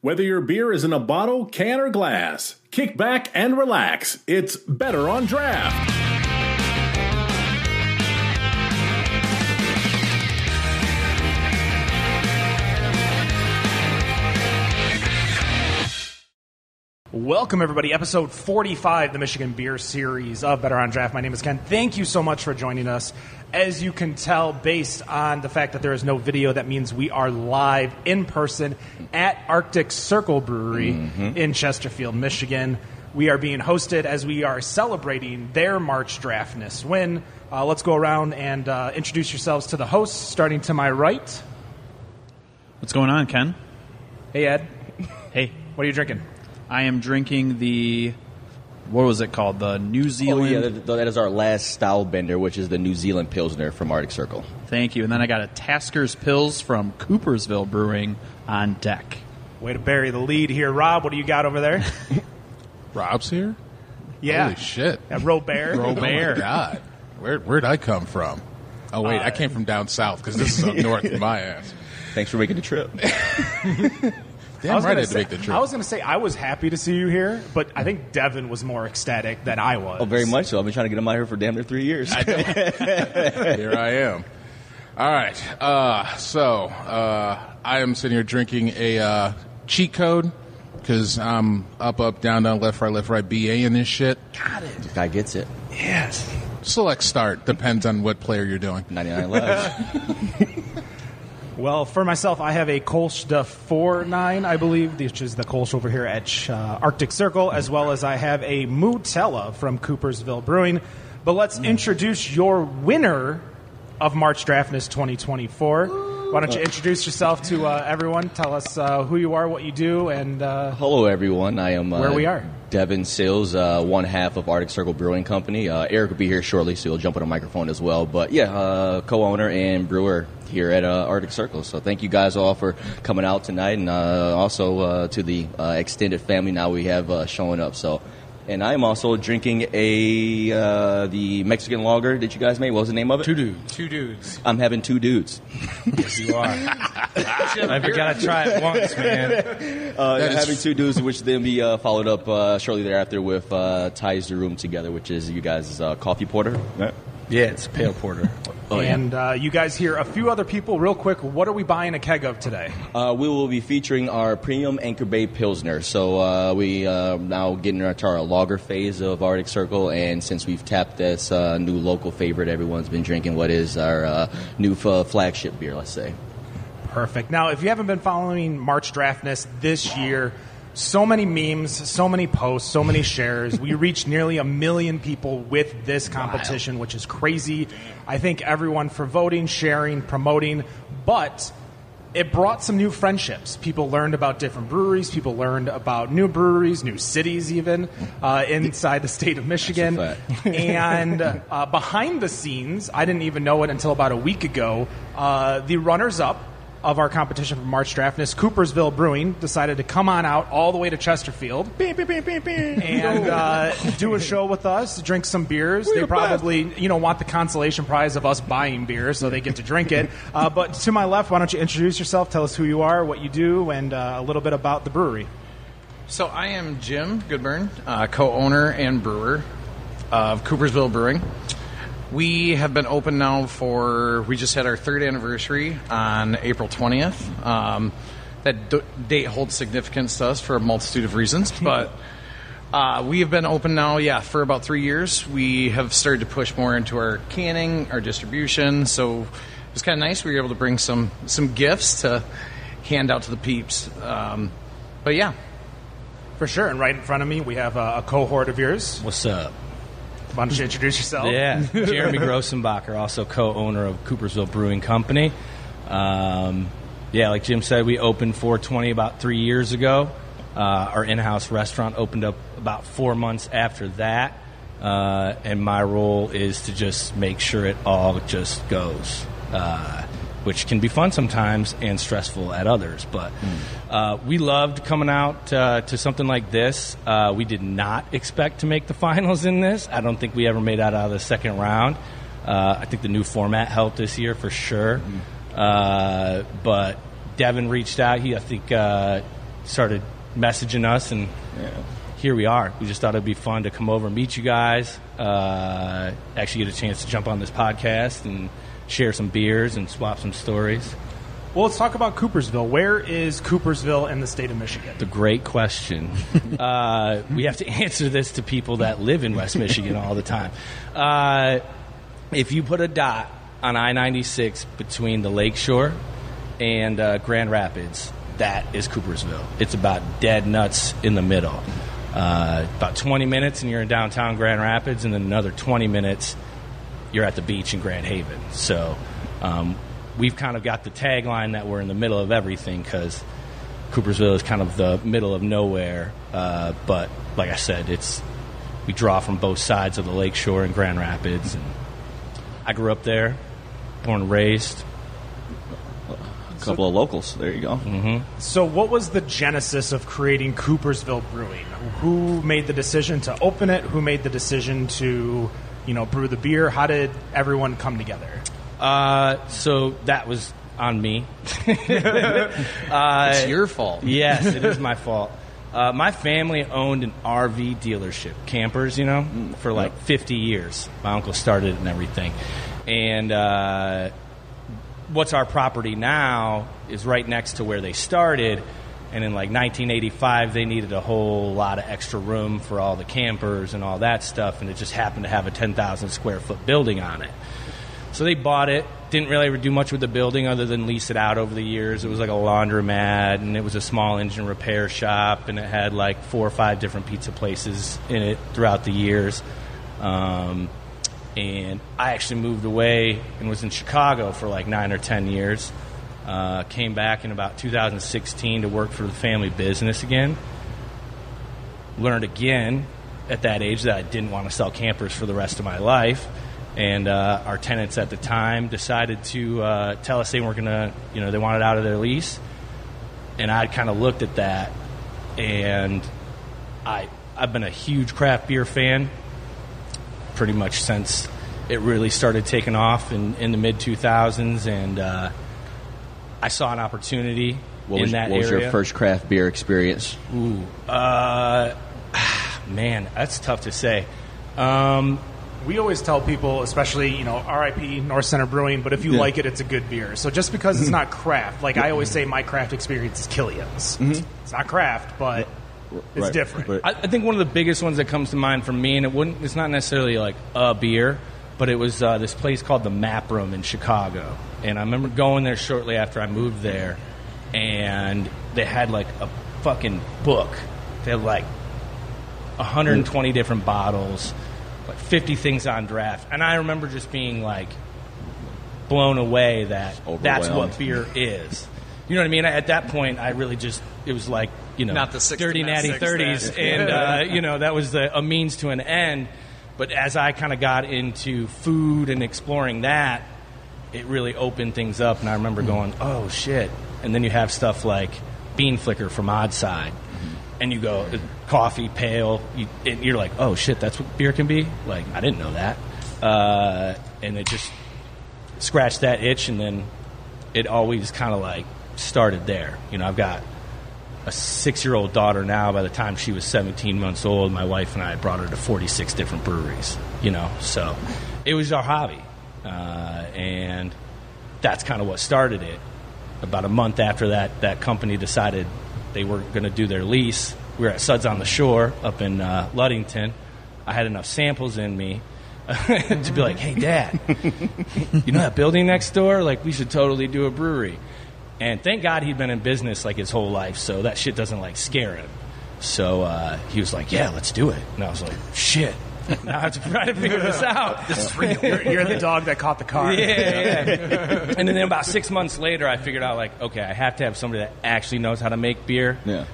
Whether your beer is in a bottle, can, or glass, kick back and relax. It's Better on Draft. Welcome, everybody. Episode 45, the Michigan Beer Series of Better on Draft. My name is Ken. Thank you so much for joining us. As you can tell, based on the fact that there is no video, that means we are live in person at Arctic Circle Brewery in Chesterfield, Michigan. We are being hosted as we are celebrating their March Draftness win. Let's go around and introduce yourselves to the hosts, starting to my right. What's going on, Ken? Hey, Ed. Hey. What are you drinking? I am drinking the, what was it called? The New Zealand. Oh, yeah, that is our last style bender, which is the New Zealand Pilsner from Arctic Circle. Thank you. And then I got a Tasker's Pils from Coopersville Brewing on deck. Way to bury the lead here. Rob, what do you got over there? Rob's here? Yeah. Holy shit. Robert. Oh, my God. Where'd I come from? Oh, wait, I came from down south because this is up north of my ass. Thanks for making the trip. Damn right I had to make the trip. I was going to say, I was happy to see you here, but I think Devin was more ecstatic than I was. Oh, very much so. I've been trying to get him out here for damn near 3 years. Here I am. All right. So I am sitting here drinking a cheat code because I'm up, down, left, right, BA in this shit. Got it. This guy gets it. Yes. Select start. Depends on what player you're doing. 99 lives. Well, for myself, I have a Kolsch de 4.9, I believe, which is the Kolsch over here at Arctic Circle, as well as I have a Mutella from Coopersville Brewing. But let's introduce your winner of March Draftness 2024. Why don't you introduce yourself to everyone? Tell us who you are, what you do, and Hello, everyone. I am where we are. Devin Sills, one half of Arctic Circle Brewing Company. Eric will be here shortly, so he'll jump on a microphone as well. But yeah, co-owner and brewer here at Arctic Circle. So thank you guys all for coming out tonight, and also to the extended family now we have showing up. So. And I'm also drinking the Mexican lager that you guys made. What was the name of it? Two dudes. I'm having two dudes. Yes, you are. I got to try it once, man. Having two dudes, which then be followed up shortly thereafter with Ties the Room Together, which is you guys' coffee porter. Right? Yeah, it's pale porter. Oh, yeah. And you guys hear a few other people. Real quick, what are we buying a keg of today? We will be featuring our premium Anchor Bay Pilsner. So we now getting into our lager phase of Arctic Circle, and since we've tapped this new local favorite, everyone's been drinking what is our new flagship beer, let's say. Perfect. Now, if you haven't been following March Draftness this year, so many memes, so many posts, so many shares. We reached nearly 1 million people with this competition, which is crazy. I thank everyone for voting, sharing, promoting, but it brought some new friendships. People learned about different breweries. People learned about new breweries, new cities even, inside the state of Michigan. And behind the scenes, I didn't even know it until about a week ago, the runners-up of our competition for March Draftness, Coopersville Brewing, decided to come on out all the way to Chesterfield and do a show with us, drink some beers. They probably, want the consolation prize of us buying beer, so they get to drink it. But to my left, why don't you introduce yourself, tell us who you are, what you do, and a little bit about the brewery. So I am Jim Goodburn, co-owner and brewer of Coopersville Brewing. We have been open now we just had our third anniversary on April 20th. That date holds significance to us for a multitude of reasons, but we have been open now, for about 3 years. We have started to push more into our canning, our distribution, so it's kind of nice. We were able to bring some gifts to hand out to the peeps. But yeah. For sure, and right in front of me, we have a cohort of yours. What's up? Why don't you introduce yourself? Yeah, Jeremy Grossenbacher, also co-owner of Coopersville Brewing Company. Like Jim said, we opened 420 about 3 years ago. Our in-house restaurant opened up about 4 months after that. And my role is to just make sure it all just goes, which can be fun sometimes and stressful at others. But we loved coming out to something like this. We did not expect to make the finals in this. I don't think we ever made it out of the second round. I think the new format helped this year for sure. But Devin reached out. I think started messaging us, and here we are. We just thought it'd be fun to come over and meet you guys, actually get a chance to jump on this podcast and share some beers and swap some stories. Well, let's talk about Coopersville. Where is Coopersville in the state of Michigan? The great question. We have to answer this to people that live in West Michigan all the time. If you put a dot on I-96 between the Lakeshore and Grand Rapids, that is Coopersville. It's about dead nuts in the middle. About 20 minutes and you're in downtown Grand Rapids, and then another 20 minutes you're at the beach in Grand Haven. So we've kind of got the tagline that we're in the middle of everything, because Coopersville is kind of the middle of nowhere. But like I said, we draw from both sides of the Lakeshore and Grand Rapids. And I grew up there, born and raised. A couple of locals. There you go. Mm-hmm. So what was the genesis of creating Coopersville Brewing? Who made the decision to open it? Who made the decision to, brew the beer? How did everyone come together? So that was on me. It's your fault. Yes, it is my fault. My family owned an RV dealership, campers, for like 50 years. My uncle started it and everything. And what's our property now is right next to where they started. And in like 1985, they needed a whole lot of extra room for all the campers and all that stuff. And it just happened to have a 10,000 square foot building on it. So they bought it, didn't really ever do much with the building other than lease it out over the years. It was like a laundromat, and it was a small engine repair shop, and it had like 4 or 5 different pizza places in it throughout the years. And I actually moved away and was in Chicago for like 9 or 10 years. Came back in about 2016 to work for the family business again. Learned again at that age that I didn't want to sell campers for the rest of my life. And our tenants at the time decided to tell us they weren't going to, they wanted out of their lease. And I kind of looked at that, and I've been a huge craft beer fan pretty much since it really started taking off in the mid-2000s. And I saw an opportunity in that area. What was your first craft beer experience? Ooh, man, that's tough to say. We always tell people, especially, RIP, North Center Brewing, but if you like it, it's a good beer. So just because it's not craft, like I always say, my craft experience is Killian's. Mm-hmm. It's not craft, but it's different. I think one of the biggest ones that comes to mind for me, and it's not necessarily like a beer, but it was this place called the Map Room in Chicago. And I remember going there shortly after I moved there, and they had like a fucking book. They had like 120 different bottles, like 50 things on draft. And I remember just being like blown away that that's what beer is. You know what I mean? At that point, I really just, it was like, not the dirty natty 30s. And, that was a means to an end. But as I kind of got into food and exploring that, it really opened things up. And I remember going, oh, shit. And then you have stuff like Bean Flicker from Oddside. And you go, coffee, pale, and you're like, oh, shit, that's what beer can be? Like, I didn't know that. And it just scratched that itch, and then it always kind of, like, started there. I've got a 6-year-old daughter now. By the time she was 17 months old, my wife and I brought her to 46 different breweries, So it was our hobby. And that's kind of what started it. About a month after that company decided they were going to do their lease. We were at Suds on the Shore up in Ludington. I had enough samples in me to be like, hey, Dad, that building next door? Like, we should totally do a brewery. And thank God he'd been in business like his whole life, so that shit doesn't like scare him. So he was like, yeah, let's do it. And I was like, shit. Now I have to try to figure this out. This is real. You're the dog that caught the car. Yeah. And then about 6 months later, I figured out, like, okay, I have to have somebody that actually knows how to make beer. Yeah.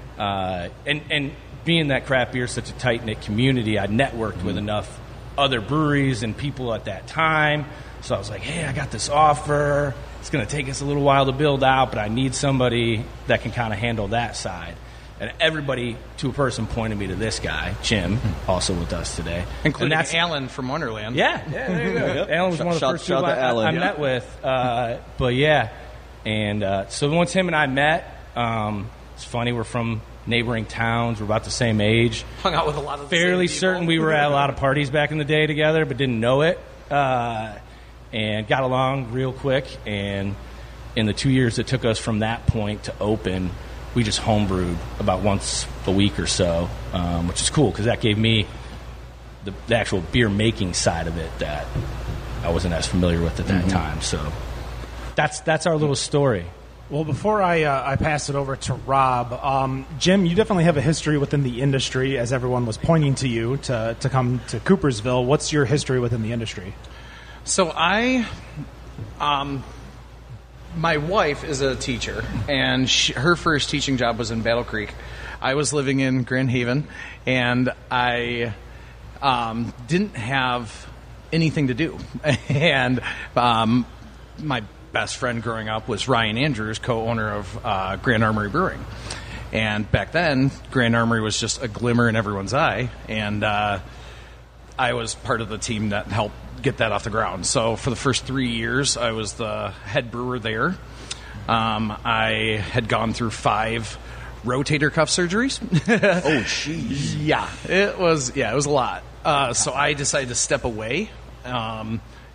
And being that craft beer is such a tight-knit community, I networked with enough other breweries and people at that time. So I was like, hey, I got this offer. It's going to take us a little while to build out, but I need somebody that can kind of handle that side. And everybody, to a person, pointed me to this guy, Jim, also with us today. Including Alan from Wonderland. Yeah, there you go. Yep. Alan was one of the first people I met with. But yeah. And so once him and I met, It's funny, we're from neighboring towns. We're about the same age. Hung out with a lot of the Fairly same people. certain we were at a lot of parties back in the day together, but didn't know it. And got along real quick. And in the 2 years it took us from that point to open, we just homebrewed about once a week or so, which is cool because that gave me the actual beer making side of it that I wasn't as familiar with at that time. So that's our little story. Well, before I pass it over to Rob, Jim, you definitely have a history within the industry, as everyone was pointing to you to come to Coopersville. What's your history within the industry? So my wife is a teacher, and her first teaching job was in Battle Creek. I was living in Grand Haven, and I didn't have anything to do. And my best friend growing up was Ryan Andrews, co-owner of Grand Armory Brewing. And back then, Grand Armory was just a glimmer in everyone's eye, and I was part of the team that helped get that off the ground. So for the first 3 years, I was the head brewer there. I had gone through 5 rotator cuff surgeries. Oh, jeez. Yeah, it was a lot. So I decided to step away.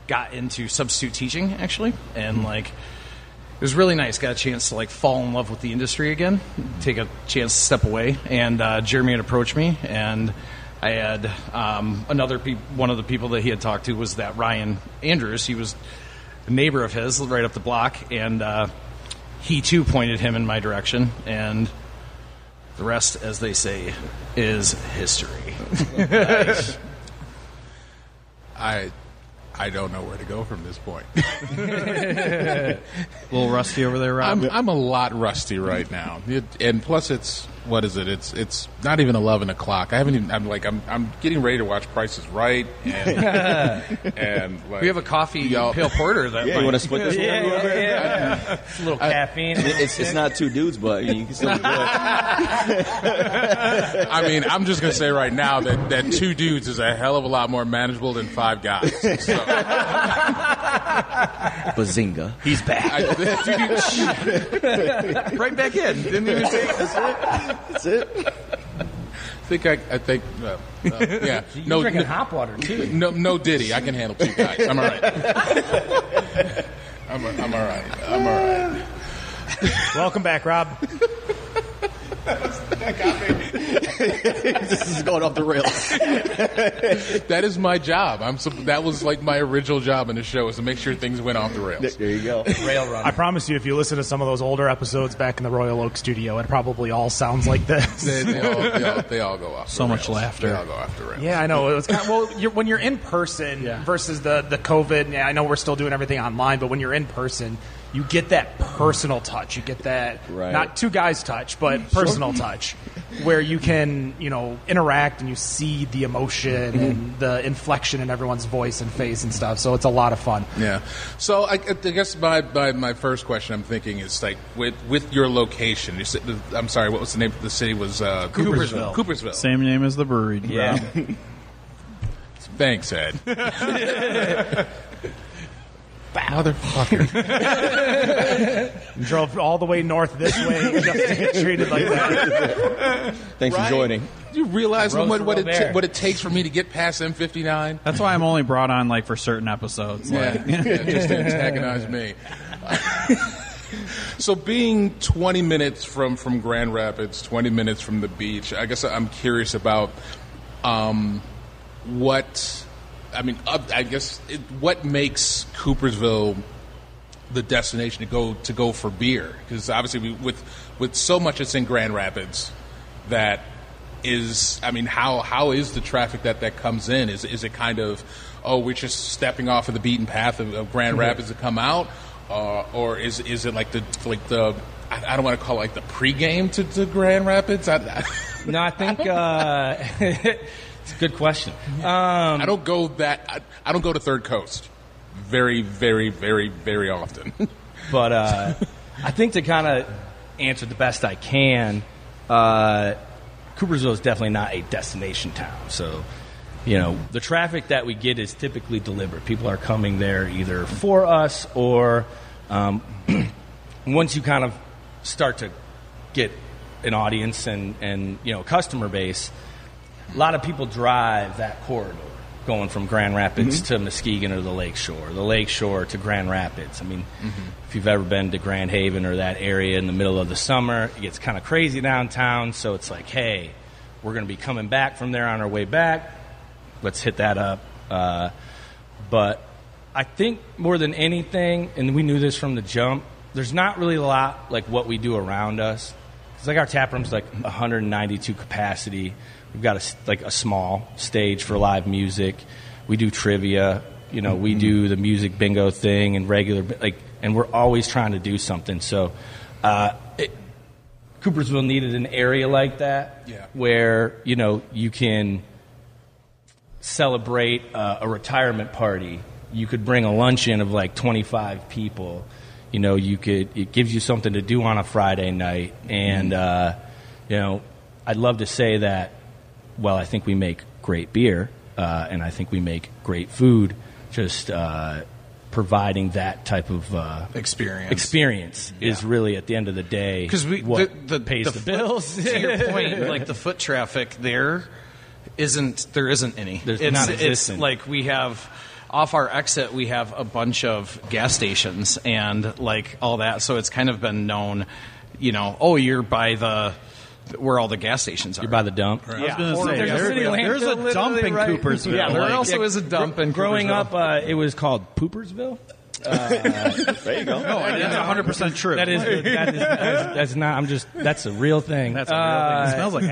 Got into substitute teaching, actually, and it was really nice. Got a chance to fall in love with the industry again, take a chance to step away. And Jeremy had approached me, and I had one of the people that he had talked to was that Ryan Andrews. He was a neighbor of his right up the block, and he too pointed him in my direction. And the rest, as they say, is history. Nice. I don't know where to go from this point. A little rusty over there, Rob. I'm a lot rusty right now, and plus it's what is it? It's not even 11 o'clock. I haven't even. I'm getting ready to watch Price is Right, and We have a coffee pale porter that You want to split this one? Yeah. It's a little caffeine. It's not 2 dudes, but you can still do it. I mean, I'm just gonna say right now that 2 dudes is a hell of a lot more manageable than 5 guys. So. Bazinga. He's back. right back in. Didn't even say it. That's it. I think yeah. You're drinking hop water too. No Diddy. I can handle 2 guys. I'm all right. I'm all right. Welcome back, Rob. That got me. This is going off the rails. That is my job. That was my original job in the show, is to make sure things went off the rails. There you go. Rail run. I promise you, if you listen to some of those older episodes back in the Royal Oak studio, it probably all sounds like this. They all go off. So the much rails. laughter. They all go off the rails. Yeah, I know. It was when you're in person versus the COVID. Yeah, I know we're still doing everything online, but when you're in person, you get that personal touch. You get that not 2 guys touch, but personal touch, where you can interact and you see the emotion and the inflection in everyone's voice and face and stuff. So it's a lot of fun. Yeah. So I guess my first question I'm thinking is with your location. You said, I'm sorry, what was the name of the city? Was Coopersville. Coopersville. Same name as the brewery. Yeah. Thanks, Ed. Motherfucker. Drove all the way north this way just to get treated like that. Thanks for joining. Do you realize Rose what Robert. it takes for me to get past M59? That's why I'm only brought on for certain episodes. Yeah, just to antagonize me. So being 20 minutes from Grand Rapids, 20 minutes from the beach, I guess I'm curious about what makes Coopersville the destination to go for beer? Because obviously with so much that's in Grand Rapids, that is, how is the traffic that comes in? Is it kind of, we're just stepping off of the beaten path of Grand Rapids to come out, or is it like the I don't want to call it the pregame to Grand Rapids? No, I think it's a good question. I don't go to Third Coast very, very, very, very often. But I think to kind of answer the best I can, Coopersville is definitely not a destination town. So, the traffic that we get is typically deliberate. People are coming there either for us or once you kind of start to get an audience and customer base, a lot of people drive that corridor going from Grand Rapids to Muskegon or the Lake Shore to Grand Rapids. I mean, if you've ever been to Grand Haven or that area in the middle of the summer, it gets kind of crazy downtown. So it's like, hey, we're going to be coming back from there on our way back. Let's hit that up. But I think more than anything, and we knew this from the jump, there's not really a lot like what we do around us. It's like our tap room's like 192 capacity. We've got a small stage for live music. We do trivia. We do the music bingo thing and regular and we're always trying to do something. So, Coopersville needed an area like that where you can celebrate a retirement party. You could bring a luncheon of like 25 people. It gives you something to do on a Friday night. And, I'd love to say that, well, I think we make great beer, and I think we make great food, just providing that type of experience is really, at the end of the day, what pays the bills. To your point, like the foot traffic there isn't any. There's non-existent. It's like we have... Off our exit, we have a bunch of gas stations and like all that. So it's kind of been known, you're by where all the gas stations are. You're by the dump. Right. Yeah. I was going to say, there's a dump in Coopersville. Yeah, there also is a dump in Coopersville. Growing up, it was called Poopersville. There you go. No, that's 100% true. That's not. That's a real thing. That's a real thing. It smells like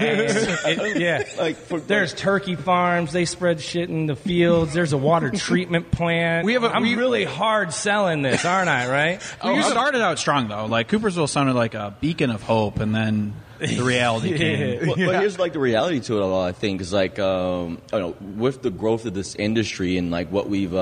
ass. There's turkey farms. They spread shit in the fields. There's a water treatment plant. I'm really hard selling this, aren't I? Right? You started out strong though. Like Coopersville sounded like a beacon of hope, and then the reality came. But here's like the reality to it all. I think is like with the growth of this industry and like what we've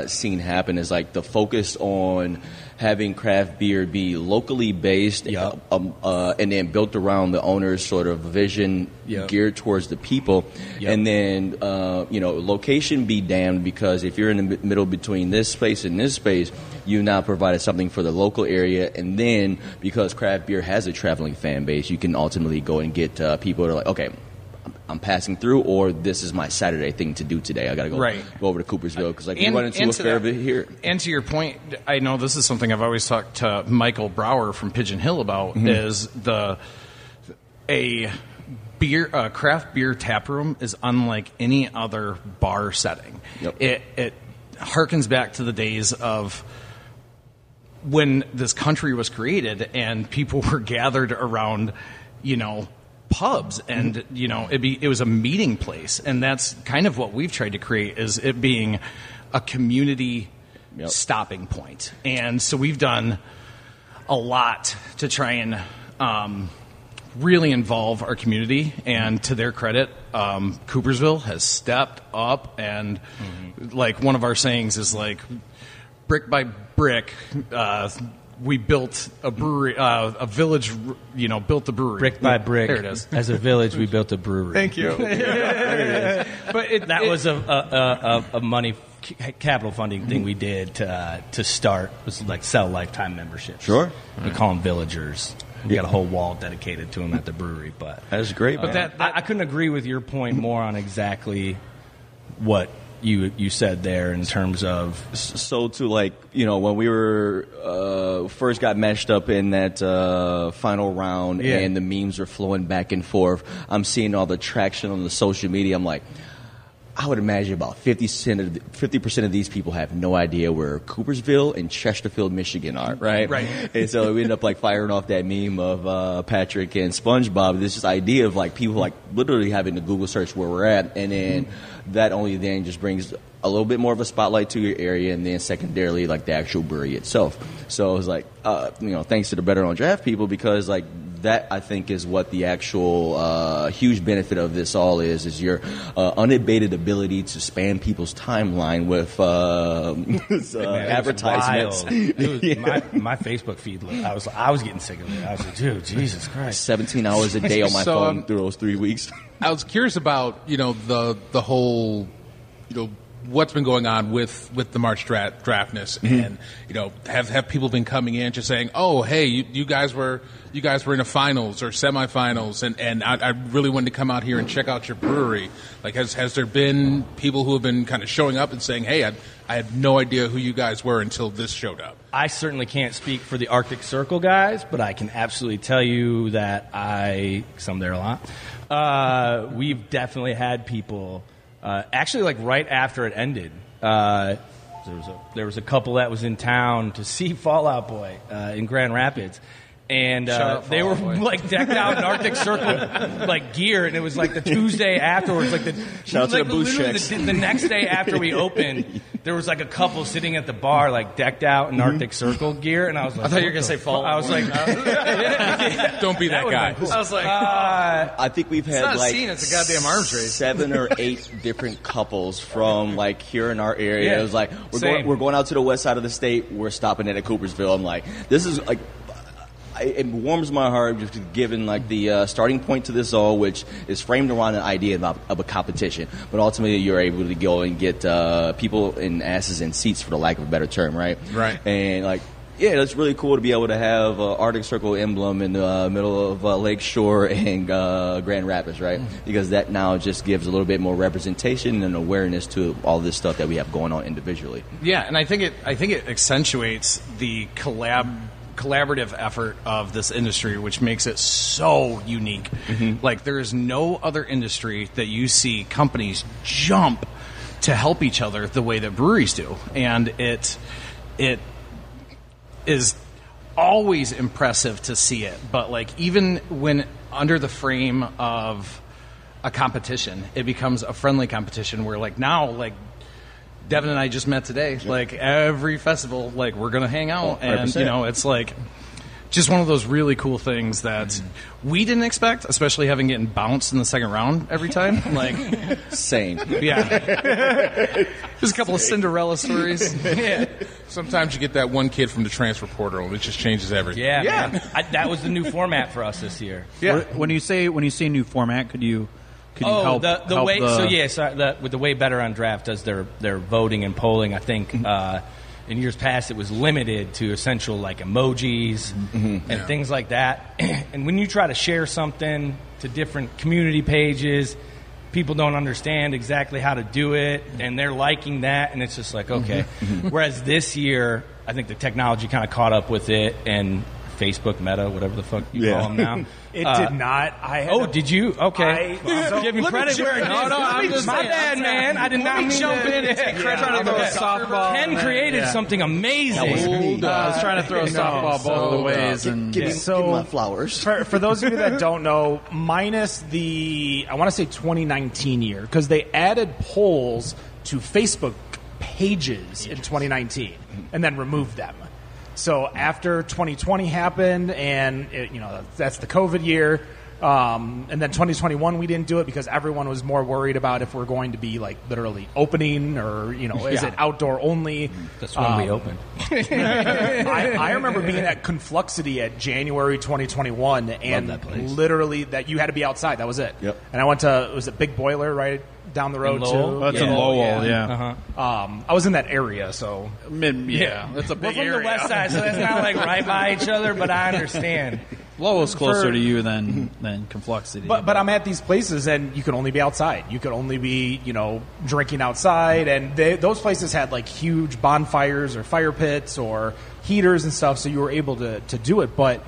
seen happen is like the focus on having craft beer be locally based, and then built around the owner's sort of vision geared towards the people, and then location be damned, because if you're in the middle between this space and this space, you now provided something for the local area, and then because craft beer has a traveling fan base, you can ultimately go and get people that are like, okay, I'm passing through, or this is my Saturday thing to do today. I got to go over to Coopersville because we run into a fair bit here. And to your point, I know this is something I've always talked to Michael Brower from Pigeon Hill about, is a craft beer tap room is unlike any other bar setting. Yep. It harkens back to the days of when this country was created and people were gathered around, pubs, and it was a meeting place, and that's kind of what we've tried to create, is it being a community stopping point. And so we've done a lot to try and really involve our community, and to their credit, Coopersville has stepped up, and like one of our sayings is like, brick by brick, we built a brewery, a village, built the brewery. Brick by brick. There it is. As a village, we built a brewery. Thank you. But that was a money capital funding thing we did to start. It was like sell lifetime memberships. Sure. We call them villagers. We got a whole wall dedicated to them at the brewery. But that's great. But I couldn't agree with your point more on exactly what you said there in terms of. So to when we were first got matched up in that final round, and the memes were flowing back and forth, I'm seeing all the traction on the social media. I'm like, I would imagine about 50% of these people have no idea where Coopersville and Chesterfield, Michigan are, right? Right. And so we end up firing off that meme of Patrick and SpongeBob. This just idea of literally having to Google search where we're at, and then that only then just brings a little bit more of a spotlight to your area, and then secondarily the actual brewery itself. So it was thanks to the Better on Draft people, because that I think is what the actual huge benefit of this all is your unabated ability to span people's timeline with advertisements. My Facebook feed, I was getting sick of it. I was like, dude, Jesus Christ. 17 hours a day on my phone through those 3 weeks. I was curious about the whole what's been going on with the March Draftness, and have people been coming in just saying, oh, hey, you guys were in the finals or semifinals, and I really wanted to come out here and check out your brewery. Like, has there been people who have been kind of showing up and saying, hey, I had no idea who you guys were until this showed up? I certainly can't speak for the Arctic Circle guys, but I can absolutely tell you that because I'm there a lot, we've definitely had people, actually, like right after it ended, there was a couple that was in town to see Fall Out Boy in Grand Rapids. And they were like decked out in Arctic Circle like gear, and it was like the Tuesday afterwards, like shout out to the booze checks. The next day after we opened, there was like a couple sitting at the bar, like decked out in Arctic Circle gear, and I was like, I thought you were gonna say Fall Out Boy. I was like, Don't be that guy. I was like, I think we've had not a like scene, it's a goddamn arms race. 7 or 8 different couples from like here in our area. Yeah, it was like same. we're going out to the west side of the state. We're stopping at Coopersville. I'm like, this is like. It warms my heart just given like the starting point to this all, which is framed around an idea of a competition, but ultimately you're able to go and get people in asses in seats, for the lack of a better term, right? Right. And like, yeah, it's really cool to be able to have Arctic Circle emblem in the middle of Lake Shore and Grand Rapids, right? Because that now just gives a little bit more representation and awareness to all this stuff that we have going on individually. Yeah, and I think it accentuates the collaborative effort of this industry, which makes it so unique. Like, there is no other industry that you see companies jump to help each other the way that breweries do, and it is always impressive to see it. But like, even when under the frame of a competition, it becomes a friendly competition where like now, like Devin and I just met today. Like every festival, like we're gonna hang out, and it's like just one of those really cool things that we didn't expect, especially having getting bounced in the second round every time. Like, Same. yeah, there's a couple of Cinderella stories. Yeah, Sometimes you get that one kid from the transfer portal, and it just changes everything. yeah, man. that was the new format for us this year. yeah. When you say new format, could you help? The way with the way Better on Draft does their voting and polling, I think in years past it was limited to essential like emojis and things like that. And when you try to share something to different community pages, people don't understand exactly how to do it, and they're liking that, and it's just like, okay. Whereas this year, I think the technology kind of caught up with it, and Facebook, Meta, whatever the fuck you call them now. It did not. Did you? Okay. Give me credit where it is. I'm just My saying, bad, man. I did not mean jump in and take credit for the softball. Ken created something amazing. I was trying to throw a softball both of the ways, and Give me my flowers. For those of you that don't know, minus the, I want to say 2019 year, because they added polls to Facebook pages in 2019 and then removed them. So after 2020 happened, and that's the COVID year, and then 2021 we didn't do it because everyone was more worried about if we're going to be like literally opening or is it outdoor only. That's when we opened. I remember being at Confluxity at January 2021, and that place. literally that you had to be outside. That was it. Yep. And I went to, it was a Big Boiler right down the road In Lowell? too. that's in Lowell, yeah. I was in that area, so That's a We're big from area. the west side, so that's not like right by each other, but I understand. Lowell's closer For- to you than Confluxity. But I'm at these places, and you can only be outside. You could only be, drinking outside. And those places had, like, huge bonfires or fire pits or heaters and stuff, so you were able to do it. But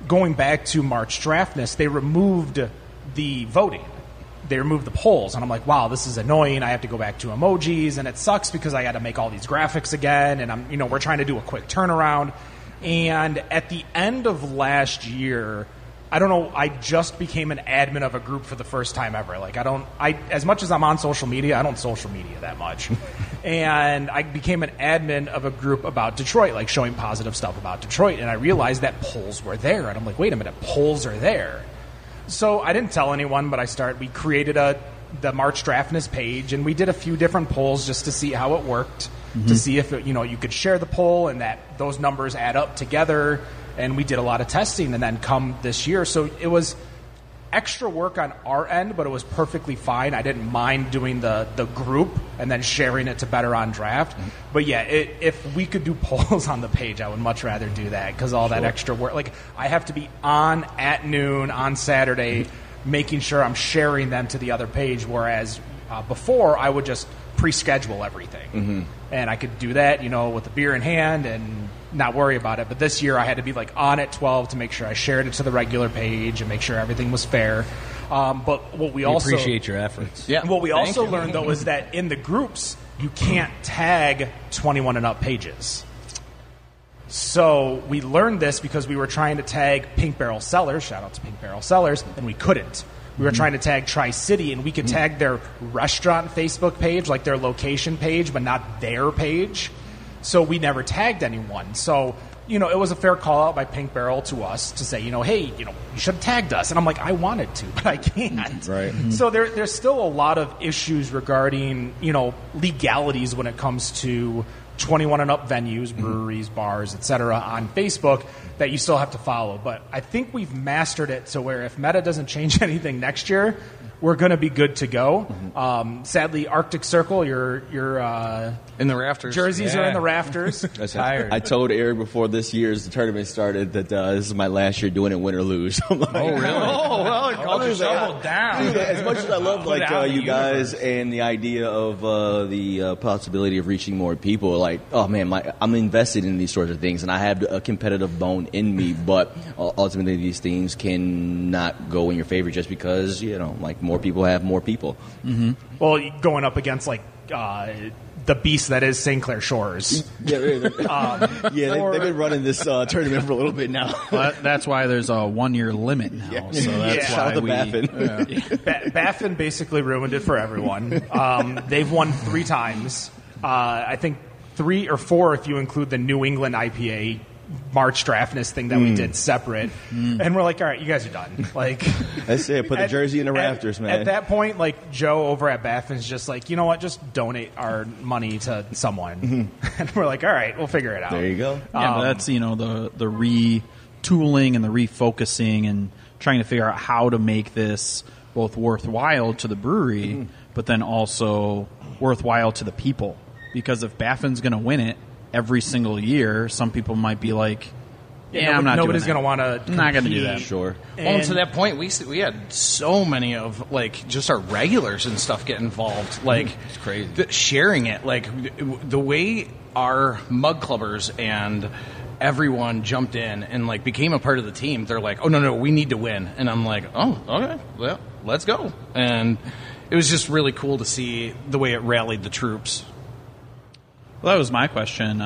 going back to March Draftness, they removed the voting. They removed the polls. And I'm like, wow, this is annoying. I have to go back to emojis, and it sucks because I got to make all these graphics again. And we're trying to do a quick turnaround. And at the end of last year, I don't know, I just became an admin of a group for the first time ever. Like, as much as I'm on social media, I don't social media that much. And I became an admin of a group about Detroit, like showing positive stuff about Detroit. And I realized that polls were there. And I'm like, wait a minute, polls are there. So I didn't tell anyone, but we created the March Draftness page, and we did a few different polls just to see how it worked, to see if you could share the poll and that those numbers add up together. And we did a lot of testing, and then come this year, so it was extra work on our end, but it was perfectly fine. I didn't mind doing the group and then sharing it to Better on Draft. But yeah, if we could do polls on the page, I would much rather do that because all that extra work. Like, I have to be on at noon on Saturday, making sure I'm sharing them to the other page, whereas before I would just pre-schedule everything. And I could do that, with a beer in hand and not worry about it. But this year I had to be like on at 12 to make sure I shared it to the regular page and make sure everything was fair. But what we also appreciate your efforts. Yeah. What we also learned though is that in the groups you can't tag 21 and up pages. So we learned this because we were trying to tag Pink Barrel Cellars, shout out to Pink Barrel Cellars, and we couldn't. We were trying to tag Tri-City, and we could tag their restaurant Facebook page, like their location page, but not their page. So we never tagged anyone. So, it was a fair call out by Pink Barrel to us to say, hey, you should have tagged us. And I'm like, I wanted to, but I can't. Right. So there's still a lot of issues regarding, legalities when it comes to 21 and up venues, breweries, bars, etc. on Facebook that you still have to follow. But I think we've mastered it to where if Meta doesn't change anything next year, we're going to be good to go. Sadly, Arctic Circle, your in the rafters. Jerseys are in the rafters. I told Eric before this year's tournament started that this is my last year doing it win or lose. I'm like, oh, really? Oh, well, it called you shovel down. Dude, as much as I love you guys and the idea of the possibility of reaching more people, like, oh man, I'm invested in these sorts of things, and I have a competitive bone in me. But ultimately, these things cannot go in your favor just because more people have more people. Well, going up against the beast that is St. Clair Shores. They've been running this tournament for a little bit now. Well, that's why there's a 1-year limit now. So that's Shout out to why Baffin. Baffin basically ruined it for everyone. They've won 3 times. I think 3 or 4 if you include the New England IPA March Draftness thing that we did separate. And we're like, all right, you guys are done. Like, that's it. Put the jersey in the rafters, man. At that point, Joe over at Baffin's just like, you know what, just donate our money to someone. And we're like, all right, we'll figure it out. There you go. Yeah, but that's, the retooling and the refocusing and trying to figure out how to make this both worthwhile to the brewery, but then also worthwhile to the people. Because if Baffin's going to win it every single year, some people might be like, I'm not nobody's going to want to. I'm not going to do that. Sure. Well, to that point, we had so many of just our regulars and stuff get involved. It's crazy. Sharing it, the way our mug clubbers and everyone jumped in and became a part of the team. They're like, oh no, we need to win, and I'm like, oh okay, well let's go. And it was just really cool to see the way it rallied the troops. Well, that was my question,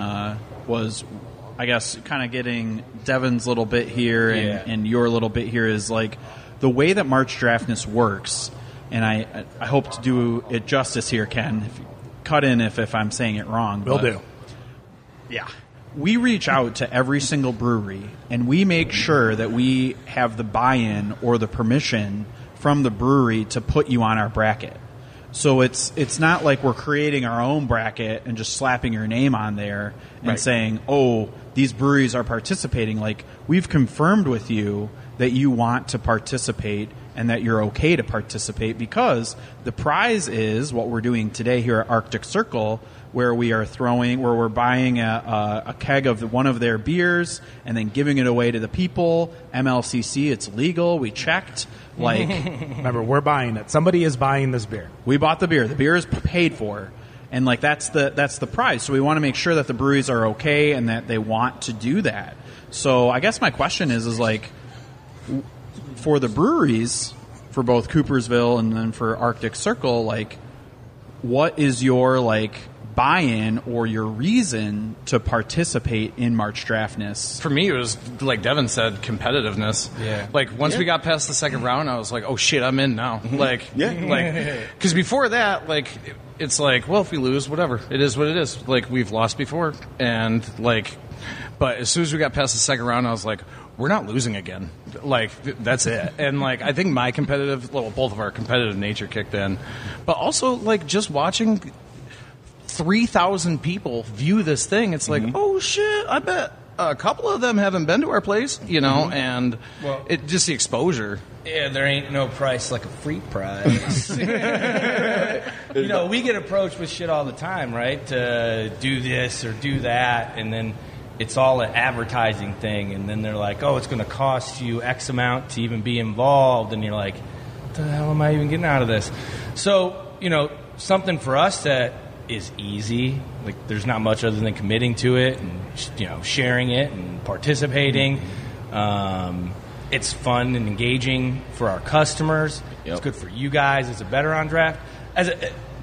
was, I guess, kind of getting Devin's little bit here and your little bit here is, the way that March Draftness works, and I hope to do it justice here, Ken. If you cut in if I'm saying it wrong. Will do. Yeah. We reach out to every single brewery, and we make sure that we have the buy-in or the permission from the brewery to put you on our bracket. So it's not like we're creating our own bracket and just slapping your name on there and saying, oh, these breweries are participating. We've confirmed with you that you want to participate and that you're okay to participate, because the prize is what we're doing today here at Arctic Circle, where we're buying a keg of one of their beers and then giving it away to the people. MLCC, it's legal. We checked. Remember, we're buying it. Somebody is buying this beer. We bought the beer. The beer is paid for, and that's the prize. So we want to make sure that the breweries are okay and that they want to do that. So I guess my question is for the breweries, for both Coopersville and then for Arctic Circle, what is your buy-in or your reason to participate in March Draftness? For me, it was, like Devin said, competitiveness. Yeah. Once we got past the second round, I was like, oh shit, I'm in now. Because before that, it's well, if we lose, whatever. It is what it is. We've lost before. And, but as soon as we got past the second round, I was like, we're not losing again. That's it. And, I think my both of our competitive nature kicked in. But also, just watching 3,000 people view this thing, it's oh shit, I bet a couple of them haven't been to our place, and it just the exposure. Yeah, there ain't no price like a free prize. We get approached with shit all the time, right? To do this or do that, and then it's all an advertising thing, and then they're like, oh, it's going to cost you X amount to even be involved, and you're like, what the hell am I even getting out of this? So, something for us that is easy, like there's not much other than committing to it and, sharing it and participating. It's fun and engaging for our customers. Yep. It's good for you guys. It's a better on draft.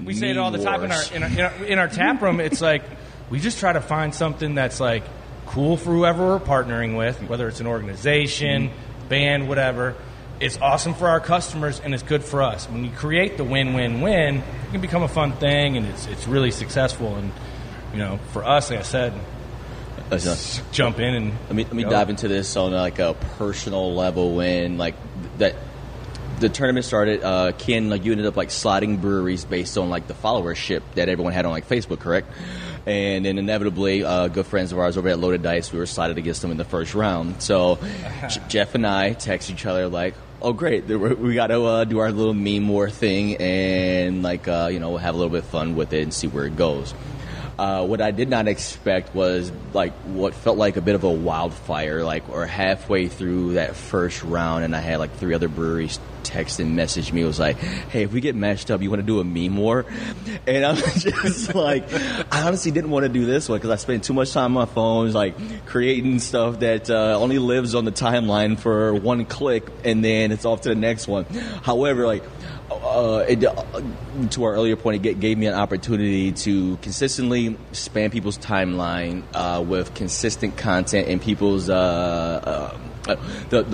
We say it all the time in our tap room. It's like we just try to find something that's like cool for whoever we're partnering with, whether it's an organization, band, whatever. It's awesome for our customers and it's good for us. When you create the win-win-win, it can become a fun thing and it's really successful. And for us, like I said, jump in and let me dive into this on like a personal level. When like that the tournament started, Ken, like you ended up like slotting breweries based on like the followership that everyone had on like Facebook, correct? And then inevitably, good friends of ours over at Loaded Dice, we were slotted against them in the first round. So Jeff and I text each other like, oh great, we got to do our little meme war thing and like we'll have a little bit of fun with it and see where it goes. What I did not expect was like what felt like a bit of a wildfire, like or halfway through that first round, and I had like 3 other breweries text and message me. It was like, hey, if we get matched up, you want to do a meme war? And I'm just like, I honestly didn't want to do this one because I spent too much time on my phone, like creating stuff that only lives on the timeline for one click, and then it's off to the next one. However, like, to our earlier point, it gave me an opportunity to consistently span people's timeline with consistent content and people's the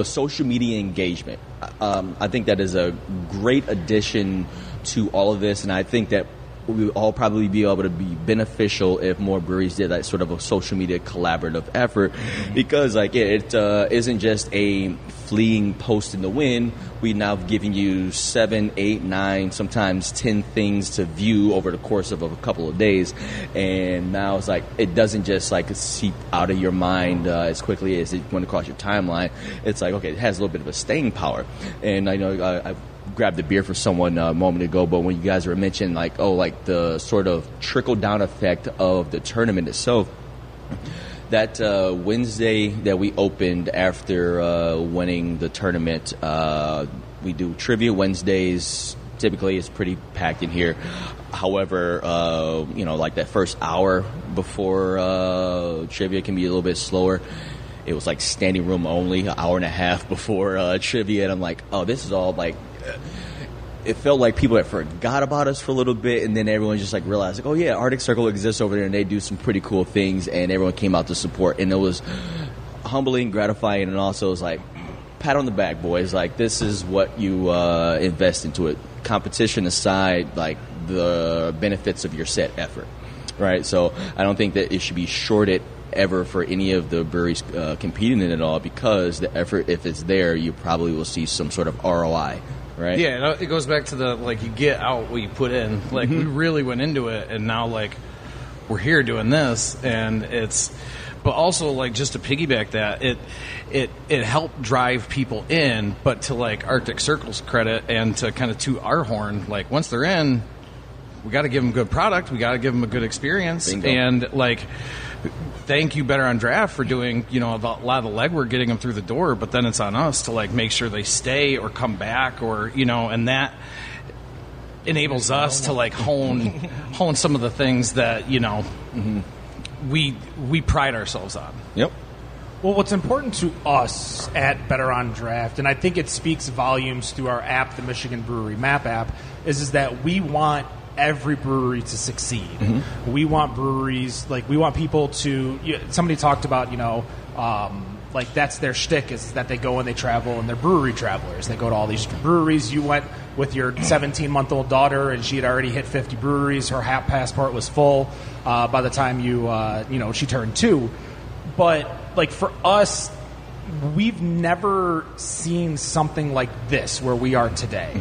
social media engagement. I think that is a great addition to all of this, and I think that we would all probably be able to be beneficial if more breweries did that sort of a social media collaborative effort, because like it isn't just a fleeing post in the wind. We now have given you 7, 8, 9, sometimes 10 things to view over the course of a couple of days, and now it's like it doesn't just like seep out of your mind as quickly as it went across your timeline. It's like, okay, it has a little bit of a staying power. And I know I grabbed a beer for someone a moment ago, but when you guys were mentioning like the sort of trickle down effect of the tournament itself, that Wednesday that we opened after winning the tournament, we do trivia Wednesdays. Typically it's pretty packed in here. However, like that first hour before trivia can be a little bit slower. It was like standing room only, an hour and a half before trivia, and I'm like, oh, this is all like, it felt like people had forgot about us for a little bit, and then everyone just like realized, like, oh yeah, Arctic Circle exists over there, and they do some pretty cool things, and everyone came out to support, and it was humbling, gratifying, and also it was like, pat on the back, boys, like this is what you invest into it. Competition aside, like the benefits of your set effort, right? So I don't think that it should be shorted ever for any of the breweries competing in it all, because the effort, if it's there, you probably will see some sort of ROI, right? Yeah, it goes back to the, like, you get out what you put in. Like, we really went into it, and now, like, we're here doing this, and it's... But also, like, just to piggyback that, it helped drive people in, but to, like, Arctic Circle's credit and to kind of toot our horn, like, once they're in, we got to give them good product, we got to give them a good experience, Bingo. And, like... Thank you, Better on Draft, for doing, a lot of the legwork, getting them through the door, but then it's on us to, like, make sure they stay or come back or, and that enables us to, like, hone some of the things that, we pride ourselves on. Yep. Well, what's important to us at Better on Draft, and I think it speaks volumes through our app, the Michigan Brewery Map app, is that we want every brewery to succeed. Mm-hmm. We want breweries, like, we want people to, somebody talked about, like, that's their shtick, is that they go and they travel, and they're brewery travelers. They go to all these breweries. You went with your 17-month-old daughter, and she had already hit 50 breweries. Her passport was full by the time she turned 2. But, like, for us, we've never seen something like this where we are today,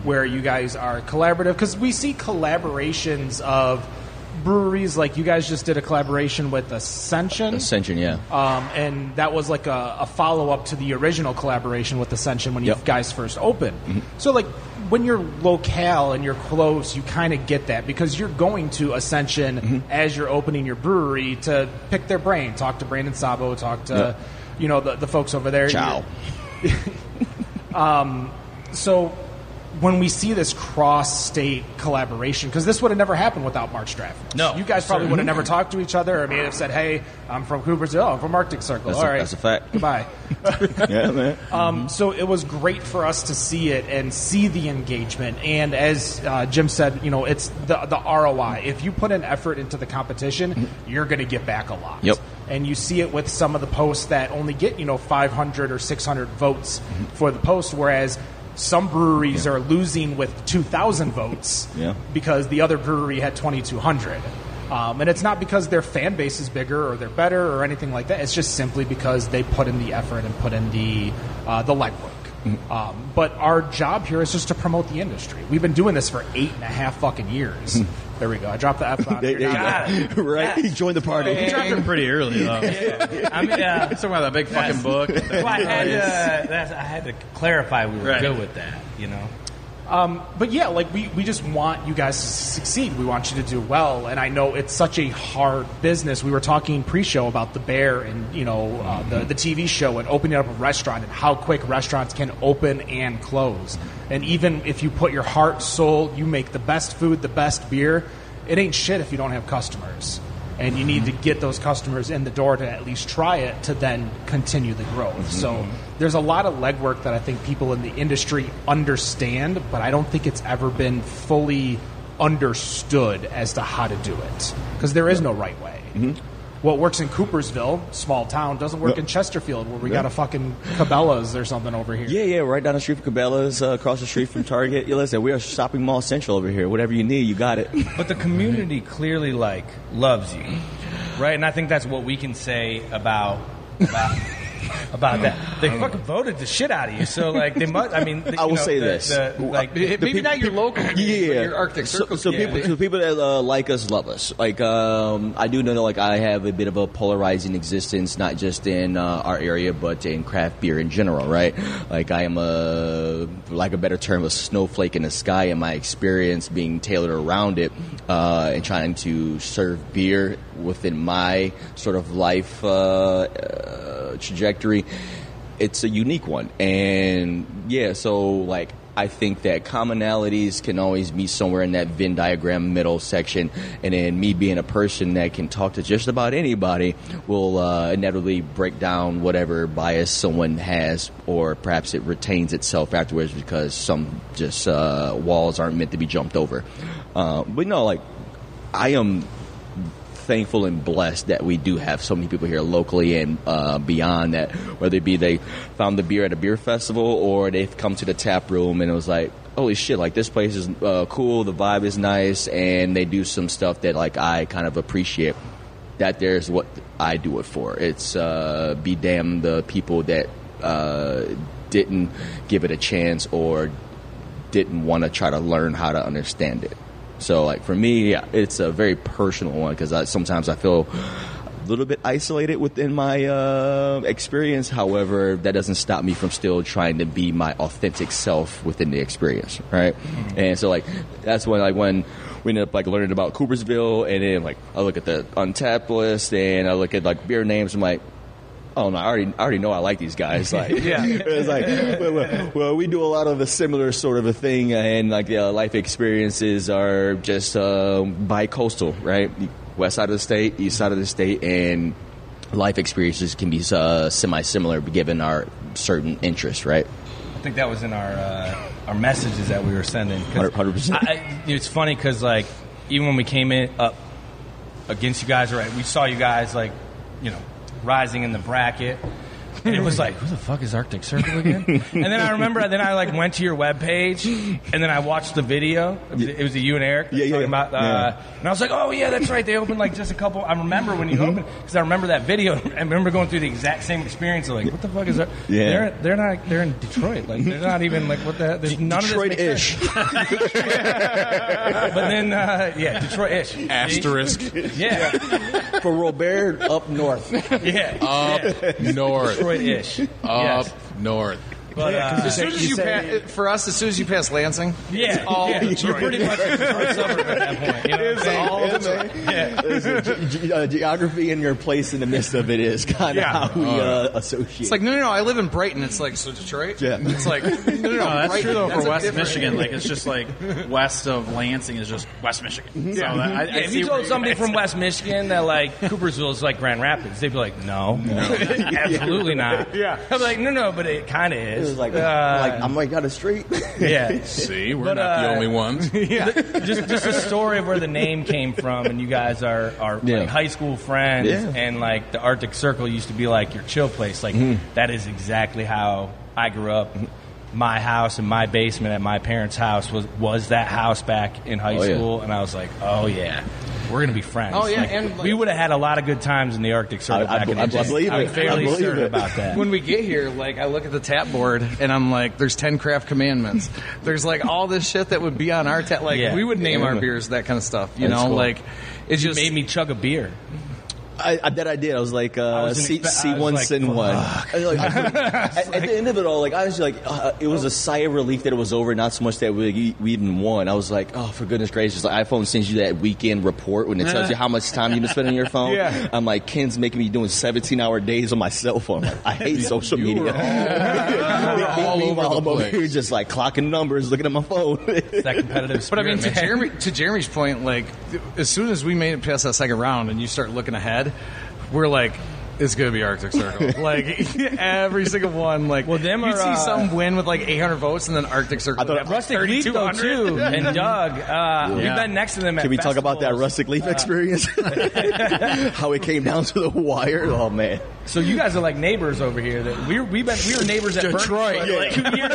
where you guys are collaborative, because we see collaborations of breweries, like you guys just did a collaboration with Ascension. Ascension, yeah. And that was like a follow-up to the original collaboration with Ascension when you guys first opened. So, like, when you're locale and you're close, you kind of get that because you're going to Ascension as you're opening your brewery to pick their brain, talk to Brandon Sabo, talk to, the folks over there. Ciao. So when we see this cross-state collaboration, because this would have never happened without March Draft. No. You guys probably would have never talked to each other or may have said, hey, I'm from Coopersville, I'm from Arctic Circle. All right. That's a fact. Goodbye. Yeah, man. So it was great for us to see it and see the engagement. And as Jim said, it's the ROI. If you put an effort into the competition, you're going to get back a lot. Yep. And you see it with some of the posts that only get 500 or 600 votes for the post, whereas some breweries are losing with 2,000 votes because the other brewery had 2,200. And it's not because their fan base is bigger or they're better or anything like that. It's just simply because they put in the effort and put in the legwork. But our job here is just to promote the industry. We've been doing this for 8.5 fucking years. There we go. I dropped the F-bomb. Right? He joined the party. You dropped it pretty early, though. I mean, Talking about that big fucking book. well, I had to clarify we were good with that, But yeah, like we just want you guys to succeed. We want you to do well, and I know it's such a hard business. We were talking pre-show about The Bear and the TV show and opening up a restaurant and how quick restaurants can open and close. And even if you put your heart, soul, you make the best food, the best beer, it ain't shit if you don't have customers. And you need to get those customers in the door to at least try it to then continue the growth. So there's a lot of legwork that I think people in the industry understand, but I don't think it's ever been fully understood as to how to do it. Because there is no right way. What works in Coopersville, small town, doesn't work in Chesterfield, where we got a fucking Cabela's or something over here. Yeah, right down the street from Cabela's, across the street from Target. Listen, we are shopping mall central over here. Whatever you need, you got it. But the community clearly loves you, right? And I think that's what we can say about that. They fucking voted the shit out of you. So like they must. I mean, I will say this: maybe not your local, but your Arctic Circle. So people that like us love us. Like I do know, like I have a bit of a polarizing existence, not just in our area, but in craft beer in general, right? Like I am like a better term, a snowflake in the sky in my experience, being tailored around it and trying to serve beer within my sort of life trajectory. It's a unique one, and so like I think that commonalities can always be somewhere in that Venn diagram middle section, and then me being a person that can talk to just about anybody will inevitably break down whatever bias someone has, or perhaps it retains itself afterwards because some just walls aren't meant to be jumped over. But no, like I am thankful and blessed that we do have so many people here locally and beyond that, whether it be they found the beer at a beer festival or they've come to the tap room and it was like, holy shit, like this place is cool, the vibe is nice, and they do some stuff that like I kind of appreciate. That there's what I do it for. It's be damned the people that didn't give it a chance or didn't want to try to learn how to understand it. So, like, for me, it's a very personal one because sometimes I feel a little bit isolated within my experience. However, that doesn't stop me from still trying to be my authentic self within the experience, right? And so, like, that's when we ended up, like, learning about Coopersville, and then, like, I look at the Untappd list, and I look at, like, beer names, I'm like, oh no, I already know I like these guys. Like, it's like, well, we do a lot of a similar sort of a thing, and like life experiences are just bi-coastal, right? West side of the state, east side of the state, and life experiences can be semi-similar given our certain interests, right? I think that was in our messages that we were sending. 100%. It's funny because like even when we came in up against you guys, right, we saw you guys like rising in the bracket. And it was like, who the fuck is Arctic Circle again? And then I remember, I like went to your webpage, and then I watched the video. It was you and Eric talking about, and I was like, oh yeah, that's right. They opened like just a couple. I remember when you opened, because I remember that video. I remember going through the exact same experience. Of like, what the fuck is that? Yeah. They're not. They're in Detroit. Like they're not even like what the. There's none Detroit-ish. of this makes sense. But then Detroit-ish. Asterisk. Yeah. For Robert, up north. Yeah. Up north. Detroit-ish. Up north. But, As soon as you pass, for us, as soon as you pass Lansing, yeah, you're pretty much a Detroit suburb at that point. You know what I'm saying? Listen, geography and your place in the midst of it is kind of how we associate. it's like, no, I live in Brighton. It's like, so Detroit? Yeah. It's like, no, that's Brighton. true though That's for a West different- Michigan. Like it's just like west of Lansing is just West Michigan. So I If see you where told somebody from West Michigan that like Coopersville is like Grand Rapids, they'd be like, no. Absolutely not. Yeah. I'm like, no, but it kind of is. it was like I'm right down the street. yeah. See, we're But, not the only ones. Just a story of where the name came from, and you guys are Yeah. like high school friends, Yeah. and like the Arctic Circle used to be like your chill place. Like that is exactly how I grew up. My house and my basement at my parents' house was that house back in high Oh, yeah. school, and I was like, oh yeah, we're gonna be friends. Oh, yeah, Like, and, like- we would have had a lot of good times in the Arctic Circle I back in the day. believe I'm it. fairly I believe certain it. about that. When we get here, like, I look at the tap board and I'm like, there's 10 craft commandments. There's like all this shit that would be on our tap. Like, Yeah. we would name Yeah. our beers, that kind of stuff. You That's know, cool. like, it You just made me chug a beer. I did. I was like, wasn't C1, I was like, Sin 1. At the end of it all, like, honestly, like, it was a sigh of relief that it was over, not so much that we even won. I was like, oh, for goodness gracious, like, iPhone sends you that weekend report when it tells you how much time you've been spending on your phone. Yeah. I'm like, Ken's making me doing 17-hour days on my cell phone. Like, I hate social media. all over Meanwhile, the I'm over place. here just, like, clocking numbers, looking at my phone. It's that competitive But I spirit, mean, man. to Jeremy's point, like, as soon as we made it past that second round and you start looking ahead, we're like, it's going to be Arctic Circle. Like, every single one. Like, Well, them you'd are, see some win with like 800 votes and then Arctic Circle. I thought- would have, like, Rustic Leaf, though, 3,200. too, and Doug. We've been next to them at Can we talk about that festivals. Rustic Leaf experience? How it came down to the wire? Oh, man. So you guys are like neighbors over here. That we were neighbors at Detroit. Burning, like 2 years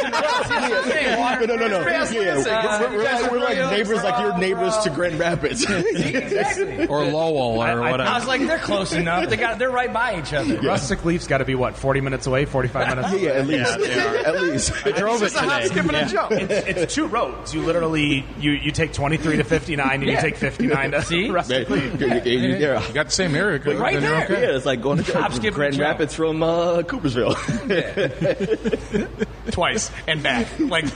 ago. No. We're like neighbors, like your neighbors to Grand Rapids. Exactly. or Lowell or I whatever. I was like, they're close enough. They're right by each other. Rustic Leaf's got to be, 40 minutes away, 45 minutes? Yeah, at least. At least. I drove it today. Skip and a jump. It's two roads. You literally, you take 23 to 59, and you take 59 to See? Rustic Leaf. You got the same area code. Right then you're there. okay. Yeah, it's like going Hop, to skip, Grand and jump. Rapids from Coopersville. Twice and back. Like,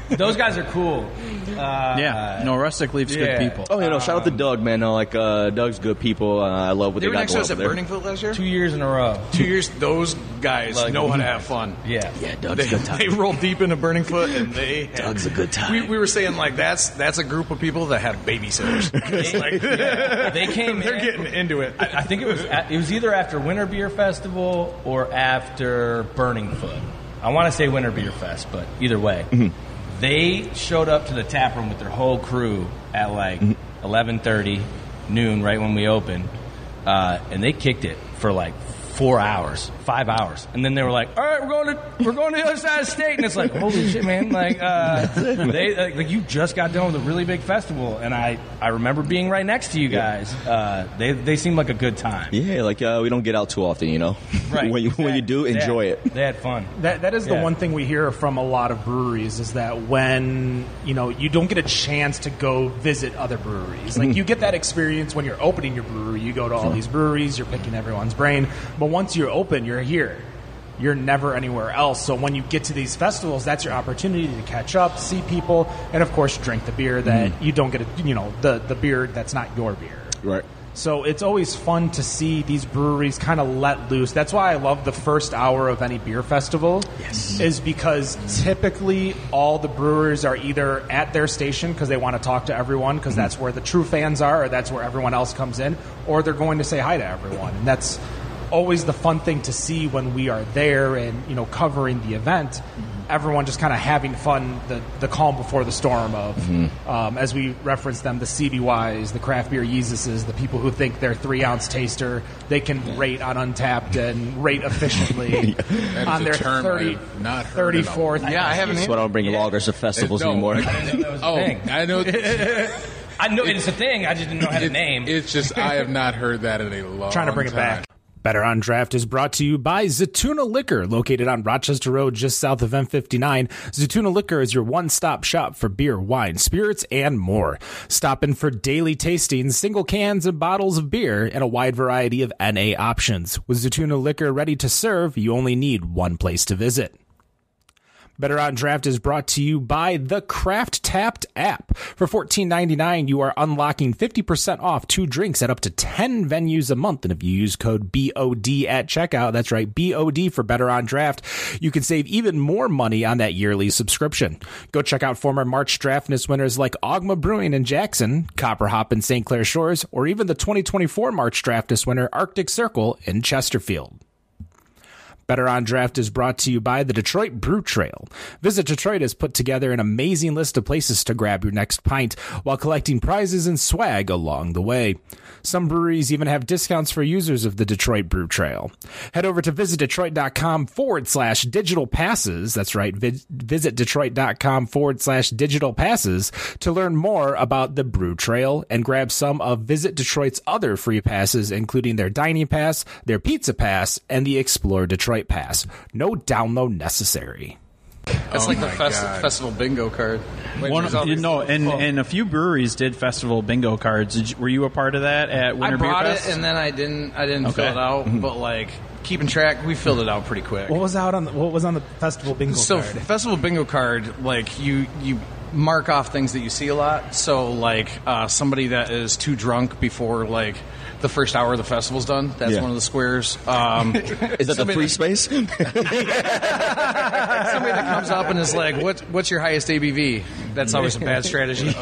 Those guys are cool. Yeah, no, Rustic Leaf's yeah. good people. Oh, you know, shout out to Doug, man. Doug's good people. I love what They they were got next to going us over at there. Burningfield last year. 2 years in a row. 2 years. Those guys Like- know how to have fun. Yeah. Yeah, Doug's a good time. They rolled deep into Burningfoot, and they had, Doug's a good time. We were saying like that's a group of people that have babysitters. It's like, They came they're in. getting into it. I think it was either after Winter Beer Festival or after Burning Foot. I want to say Winter Beer Fest, but either way, they showed up to the tap room with their whole crew at like 11:30 noon, right when we opened, and they kicked it for like 4 hours, 5 hours, and then they were like, "All right, we're going to the other side of the state," and it's like, holy shit, man! Like, like you just got done with a really big festival, and I remember being right next to you guys. They seemed like a good time. Yeah, like we don't get out too often, you know. Right. when you do, enjoy it. They had fun. that is the Yeah. one thing we hear from a lot of breweries is that when you don't get a chance to go visit other breweries, like you get that experience when you're opening your brewery. You go to all these breweries, you're picking everyone's brain, but once you're open, you're here. You're never anywhere else. So when you get to these festivals, that's your opportunity to catch up, see people, and of course drink the beer that you don't get. The beer that's not your beer. Right. So it's always fun to see these breweries kind of let loose. That's why I love the first hour of any beer festival. Yes. Is because typically all the brewers are either at their station because they want to talk to everyone because that's where the true fans are, or that's where everyone else comes in, or they're going to say hi to everyone. And that's always the fun thing to see when we are there and, you know, covering the event. Everyone just kind of having fun, the calm before the storm of, as we reference them, the CBYs, the craft beer Yeezuses, the people who think they're 3-ounce taster, they can rate on Untapped and rate efficiently on their 34th. Yeah, I haven't. That's why I don't bring loggers to festivals anymore. I know. I know it's a thing. I just didn't know how to name. It's just I have not heard that in a long time. Trying to bring it back. Better on Draft is brought to you by Zatuna Liquor, located on Rochester Road just south of M59. Zatuna Liquor is your one-stop shop for beer, wine, spirits, and more. Stop in for daily tastings, single cans and bottles of beer, and a wide variety of NA options. With Zatuna Liquor ready to serve, you only need one place to visit. Better on Draft is brought to you by the Craft Tapped app. For $14.99, you are unlocking 50% off 2 drinks at up to 10 venues a month. And if you use code BOD at checkout, that's right, BOD for Better on Draft, you can save even more money on that yearly subscription. Go check out former March Draftness winners like Ogma Brewing in Jackson, Copper Hop in St. Clair Shores, or even the 2024 March Draftness winner Arctic Circle in Chesterfield. Better on Draft is brought to you by the Detroit Brew Trail. Visit Detroit has put together an amazing list of places to grab your next pint while collecting prizes and swag along the way. Some breweries even have discounts for users of the Detroit Brew Trail. Head over to visitdetroit.com/digital passes. That's right, visitdetroit.com/digital passes to learn more about the Brew Trail and grab some of Visit Detroit's other free passes, including their Dining Pass, their Pizza Pass, and the Explore Detroit Pass. No download necessary. It's like the festival bingo card. And a few breweries did festival bingo cards. Were you a part of that at Winter Beer Fest? I brought it and then I didn't fill it out. But like keeping track, we filled it out pretty quick. What was on the festival bingo card? So festival bingo card, like you mark off things that you see a lot. So like somebody that is too drunk before like the first hour of the festival's done. That's one of the squares. Is that the free space? Somebody that comes up and is like, "What's your highest ABV?" That's always a bad strategy.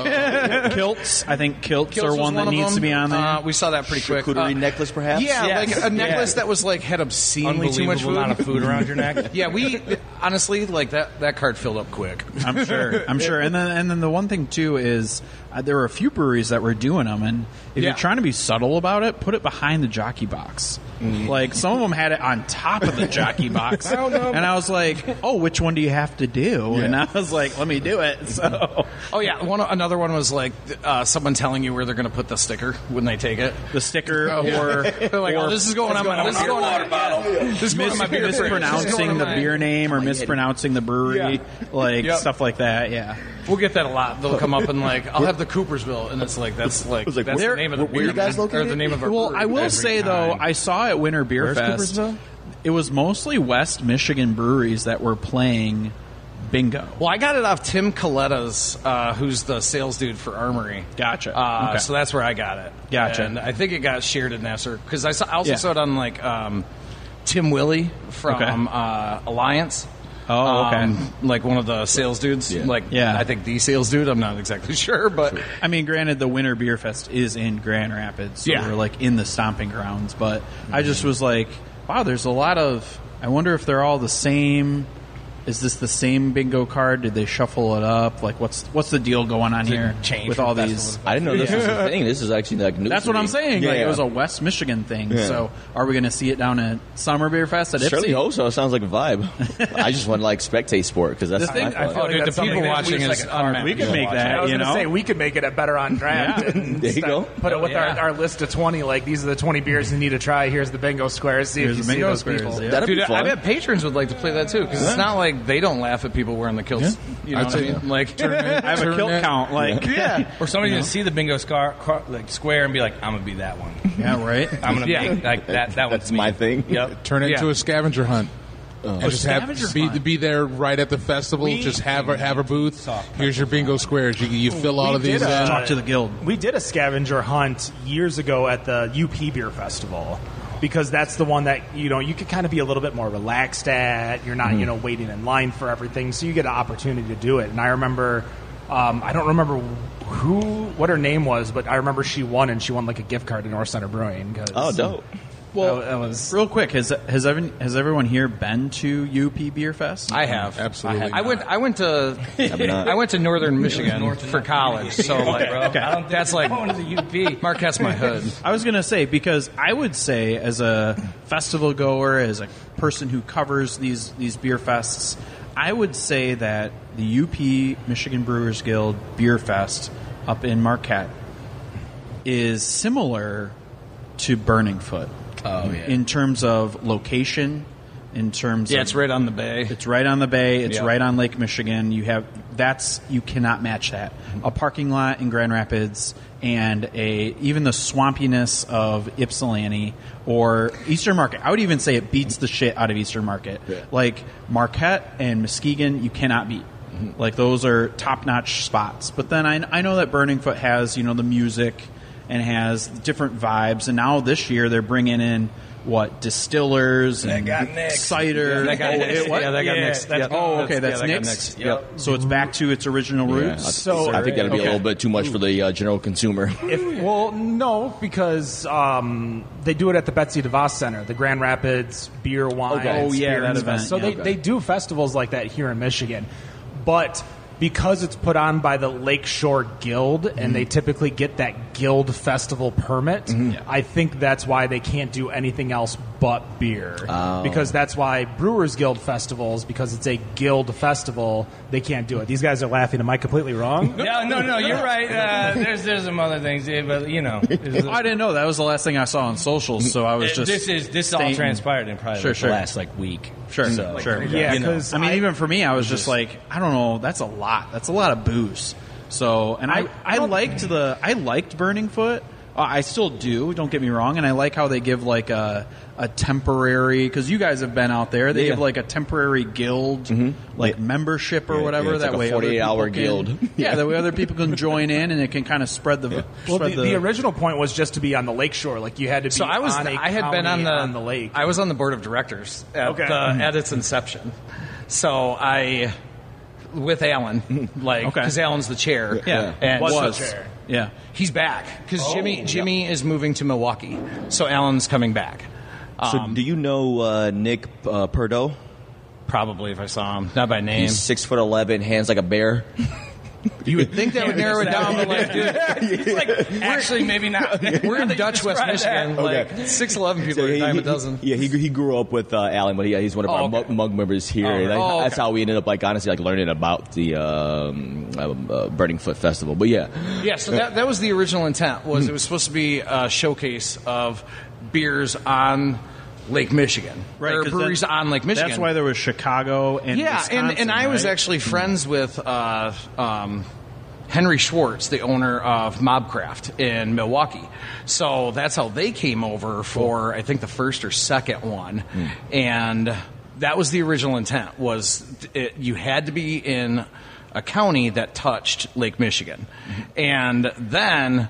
Kilts. I think kilts are one that needs to be on there. We saw that pretty quick. Charcuterie necklace, perhaps? Yeah, like a necklace that was like had obscenely too much food. Amount of food around your neck. Yeah, we honestly like that card filled up quick. I'm sure. And then the one thing too is there were a few breweries that were doing them, and if you're trying to be subtle about it, put it behind the jockey box. Like some of them had it on top of the jockey box, and I was like, "Oh, which one do you have to do?" And I was like, "Let me do it." So, another one was like someone telling you where they're going to put the sticker when they take it. The sticker, or they're like, "Oh, this is going on my water bottle." This is going on my beer mispronouncing the beer name or mispronouncing the brewery, stuff like that. Yeah. We'll get that a lot. They'll come up and like, I'll have the Coopersville, and it's like that's the name of the beer. Where you guys located? Or the name of our I will say though, I saw at Winter Beer Fest, it was mostly West Michigan breweries that were playing bingo. Well, I got it off Tim Coletta's, who's the sales dude for Armory. Gotcha. Okay. So that's where I got it. Gotcha. And I think it got shared in Nasser because I also saw it on like Tim Willie from Alliance. Oh, okay. Like one of the sales dudes. I think the sales dude. I'm not exactly sure, but I mean, granted, the Winter Beer Fest is in Grand Rapids, so we're like in the stomping grounds. But I just was like, wow, there's a lot of. I wonder if they're all the same. Is this the same bingo card? Did they shuffle it up? Like, what's the deal going on here with all these? I didn't know this was a thing. This is actually like news. That's what I'm saying. Yeah, it was a West Michigan thing. Yeah. So, are we going to see it down at Summer Beer Fest at Ipsy? Certainly hope so. It sounds like a vibe. I just want to like spectate sport because that's the thing. I feel like the people watching is unmatched. We could make that. I was going to say we could make it a Better on Draft. And there you go. Put it with our list of 20. Like these are the 20 beers you need to try. Here's the bingo squares. See if you see those people. That'd be fun. I bet patrons would like to play that too because it's not like they don't laugh at people wearing the kilts. You know what I mean? Like, I have a kilt count. Like, or somebody's gonna see the bingo square and be like, "I'm gonna be that one." Yeah, right. I'm gonna be like that. That's my thing. Yep. Turn it into a scavenger hunt. Just be there right at the festival. Just have a booth. Here's your bingo squares. You fill all of these in. Talk to the guild. We did a scavenger hunt years ago at the UP Beer Festival. Because that's the one that, you could kind of be a little bit more relaxed at. You're not, waiting in line for everything. So you get an opportunity to do it. And I remember, I don't remember what her name was, but I remember she won, and she won like a gift card to North Center Brewing. Oh, dope. Well, that was real quick, has everyone here been to UP Beer Fest? I have. Absolutely I went to Northern Michigan for college, so like, that's like Going to the UP. Marquette's my hood. I was going to say, because I would say, as a festival goer, as a person who covers these beer fests, I would say that the UP Michigan Brewers Guild Beer Fest up in Marquette is similar to Burning Foot. Oh, yeah. In terms of location, in terms of... It's right on the bay. It's right on the bay. It's Yeah. right on Lake Michigan. You cannot match that. A parking lot in Grand Rapids and even the swampiness of Ypsilanti or Eastern Market. I would even say it beats the shit out of Eastern Market. Yeah. Like Marquette and Muskegon, you cannot beat. Like those are top-notch spots. But then I know that Burning Foot has, the music and has different vibes. And now this year they're bringing in distillers and cider. That got nixed. What? Yeah, that got nixed. That's, Yeah. oh, okay, Yeah, that's that got nixed. nixed. Yep. So it's back to its original roots. I think that'd be a little bit too much for the general consumer. Well, no, because they do it at the Betsy DeVos Center, the Grand Rapids Beer, Wine, Okay. Oh, yeah, that Spirits event. Fest. So Yeah. they do festivals like that here in Michigan. But because it's put on by the Lakeshore Guild and they typically get that guild festival permit, I think that's why they can't do anything else but beer. Because that's why Brewers Guild festivals, because it's a guild festival, they can't do it. These guys are laughing. Am I completely wrong? No, you're right. There's some other things, but I didn't know. That was the last thing I saw on socials, so I was just... This all stating- transpired in probably Sure. the last week. Sure, So, sure. Yeah, you know. because I mean, even for me, I was just like, I don't know, that's a lot. That's a lot of booze. So, and I liked Burning Foot. I still do. Don't get me wrong. And I like how they give like a temporary, because you guys have been out there. They give like a temporary guild, like membership or whatever. it's that like a way, other 48-hour people can- guild. Yeah, that way other people can join in, and it can kind of spread the. Well, spread the original point was just to be on the lakeshore. Like you had to be So I was. on a I had been county on the lake. I was on the board of directors at, at its inception. So with Alan, because Alan's the chair. Yeah, and was. so- Yeah. He's back because Jimmy is moving to Milwaukee, so Alan's coming back. So do you know Nick Perdot? Probably if I saw him, not by name. He's 6'11", hands like a bear. You would think that would narrow it down, but like, dude, It's like, actually, maybe not. we're in Dutch West Michigan. Like 6'11" people are a dime a dozen. Yeah, he grew up with Alan, but he's one of our mug members here. And that's how we ended up, honestly, learning about the Burning Foot Festival. But Yeah, so that was the original intent. It was supposed to be a showcase of beers on Lake Michigan, Right, or 'cause breweries on Lake Michigan. That's why there was Chicago and Wisconsin, and I was right? actually friends with Henry Schwartz, the owner of Mobcraft in Milwaukee. So that's how they came over for I think the first or second one, and that was the original intent. You had to be in a county that touched Lake Michigan, and then.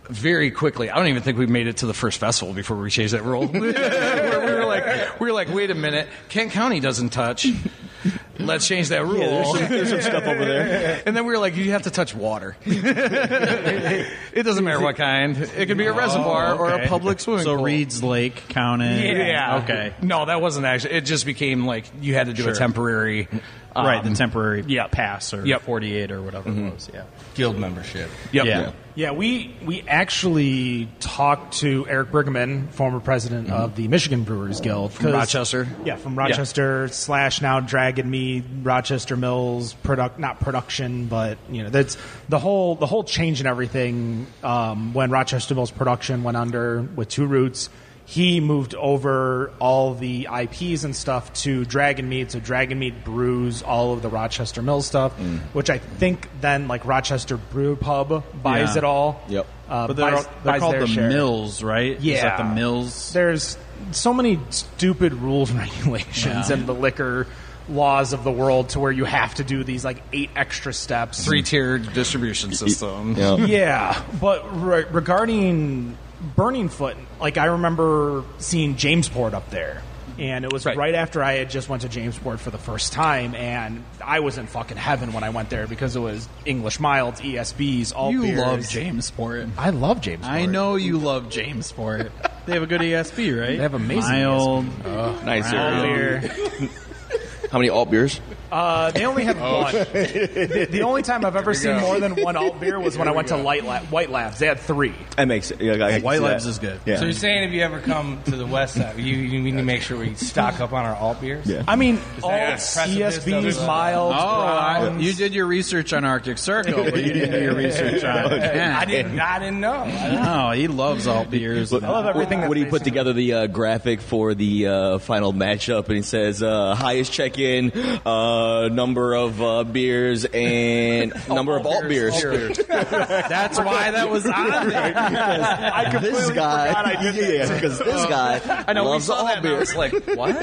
Very quickly, I don't even think we made it to the first festival before we changed that rule. we were like, wait a minute, Kent County doesn't touch. Let's change that rule. there's some stuff over there. And then we were like, you have to touch water. It doesn't matter what kind. It could be a reservoir or a public swimming pool. So Reed's Lake counted. Yeah. Okay. No, that wasn't actually. It just became like you had to do a temporary. Right, the temporary Yep. pass or Yep. 48 or whatever it was. Yeah. Guild membership. Yep. Yeah. Yeah, we actually talked to Eric Brigham, former president of the Michigan Brewers Guild. From Rochester? Yeah, from Rochester / now Dragon Mead, Rochester Mills, not production, but that's the whole change in everything when Rochester Mills production went under with Two Roots. He moved over all the IPs and stuff to Dragon Mead, so Dragon Mead brews all of the Rochester Mills stuff, which I think then Rochester Brew Pub buys it all. Yep. But they're called their the share. Mills, right? Is Yeah. that the Mills? There's so many stupid rules and regulations and the liquor laws of the world to where you have to do these 8 extra steps. 3-tiered distribution system. Yeah, but regarding Burning Foot, I remember seeing Jamesport up there. And it was right after I had just went to Jamesport for the first time, and I was in fucking heaven when I went there because it was English Milds, ESBs, all You beers. love Jamesport. I love Jamesport. I know you love Jamesport. They have a good ESB, right? They have amazing mild. Nice alt area. beer. How many alt beers? They only had one. The only time I've ever seen more than one alt beer was when I went to White Labs. They had 3. That makes it. White Labs is good. Yeah. So you're saying if you ever come to the west side, you need to make sure we stock up on our alt beers? Yeah. I mean, Yes. alts, ESBs, milds, browns. You did your research on Arctic Circle, but you didn't do your research on Ken. I didn't know. No, he loves alt beers. I love everything. When he put together the graphic for the final matchup, and he says highest check-in, number of beers, and number of alt beers. That's why that was on there. I completely This guy, forgot I did that. because this guy I know loves we saw that alt and I beers. was like, what?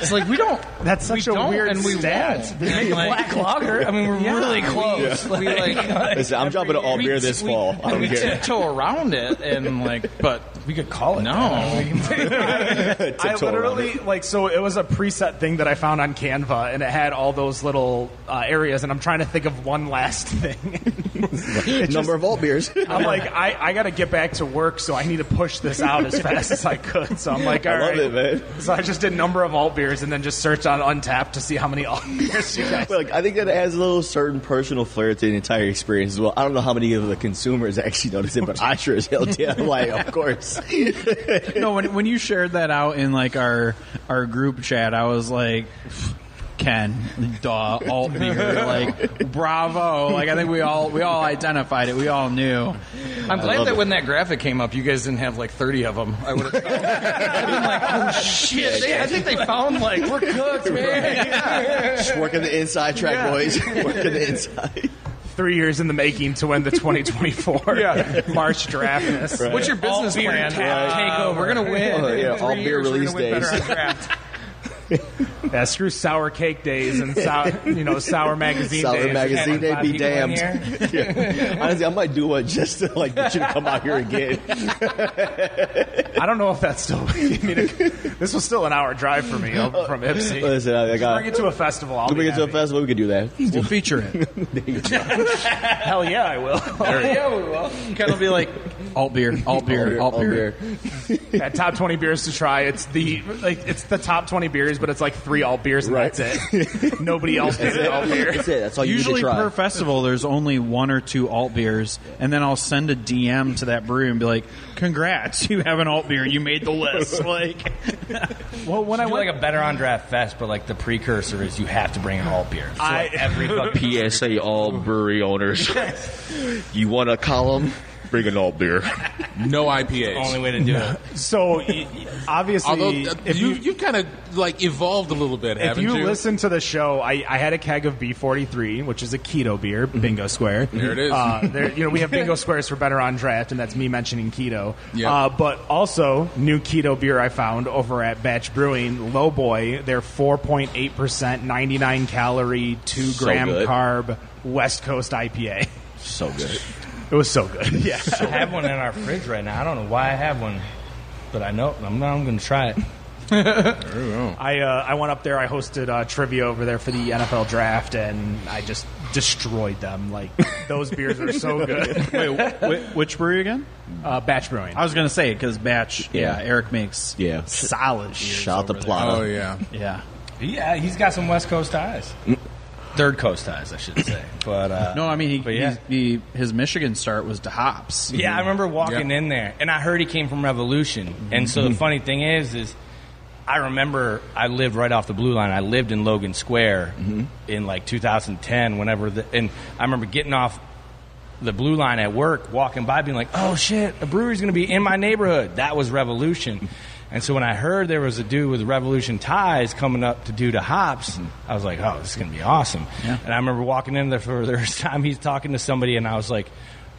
It's like we don't. That's such a don't, weird and we stat. won't. They make a black lager. I mean, we're really close. We like Listen, I'm dropping an alt beer this fall. I don't we care. tiptoe around it and like, but We could call it. no. I literally so it was a preset thing that I found on Canva, and it had all those little areas, and I'm trying to think of one last thing. Number of alt beers. I'm like, I got to get back to work, so I need to push this out as fast as I could. So I'm like, all I love right. it, man. So I just did number of alt beers, and then just searched on Untappd to see how many alt beers you guys. Look, I think that it adds a little certain personal flair to the entire experience as well. I don't know how many of the consumers actually notice it, but I sure as hell did. I'm like, of course. No, when you shared that out in like our group chat, I was like, Ken, duh, alt beer, like bravo. Like I think we all identified it. We all knew. I'm glad that when that graphic came up, you guys didn't have like 30 of them. I would have been like, oh shit! I think they found like we're cooked, man. Just working the inside track, boys. Working the inside. 3 years in the making to win the 2024 March draft. Right. What's your business plan? Takeover. We're gonna win. Oh, yeah, In all 3 beer years, we're release gonna win better days. on draft. Yeah, screw sour cake days and sour magazine Sour days. magazine day, be people in damned. Yeah. Honestly, I might do one just to like get you to come out here again. I don't know if that's still. This was still an hour drive for me over from Ipsy. Listen, I got. Bring it to a festival. I'll Bring be it to a happy. festival. We could do that. We'll feature it. Hell yeah, I will. Yeah, we will. Ken will be like, alt beer, alt beer, alt beer. Yeah, top 20 beers to try. It's the top 20 beers, but it's like 3 alt beers and Right. that's it. Nobody else gets an alt beer. That's it. That's all you Usually need to try. per festival, there's only 1 or 2 alt beers, and then I'll send a DM to that brewery and be like, "Congrats, you have an alt beer. You made the list." Like, Well, when I Do went, like a better on draft fest, but like the precursor is you have to bring an alt beer. So like every fucking PSA all brewery owners. You want a column? Bring an alt beer. No IPAs. only way to do it. so obviously, Although if you've kind of like evolved a little bit, if haven't you you? listen to the show, I had a keg of B43, which is a keto beer, Bingo Square. There it is. We have Bingo Squares for Better on Draft, and that's me mentioning keto. Yeah. But also, new keto beer I found over at Batch Brewing, Lowboy, their 4.8%, 99 calorie, 2 gram good. carb West Coast IPA. So good. It was so good. Yeah. I have one in our fridge right now. I don't know why I have one, but I know I'm going to try it. I went up there. I hosted trivia over there for the NFL draft, and I just destroyed them. Like, those beers are so good. wait, which brewery again? Batch Brewing. I was gonna say because Batch, Yeah. Eric makes Yeah. solid beers. Shout out to over Plata. Oh yeah. there. Yeah. Yeah, he's got some West Coast ties. Third Coast ties, I should say. But No, I mean But yeah. his Michigan start was to hops. yeah, I remember walking Yeah. in there, and I heard he came from Revolution. And so the funny thing is I remember I lived right off the Blue Line. I lived in Logan Square in like 2010. And I remember getting off the Blue Line at work, walking by, being like, "Oh shit, a brewery's going to be in my neighborhood." That was Revolution. And so when I heard there was a dude with Revolution ties coming up to do the hops, I was like, "Oh, this is going to be awesome." Yeah. And I remember walking in there for the first time. He's talking to somebody, and I was like,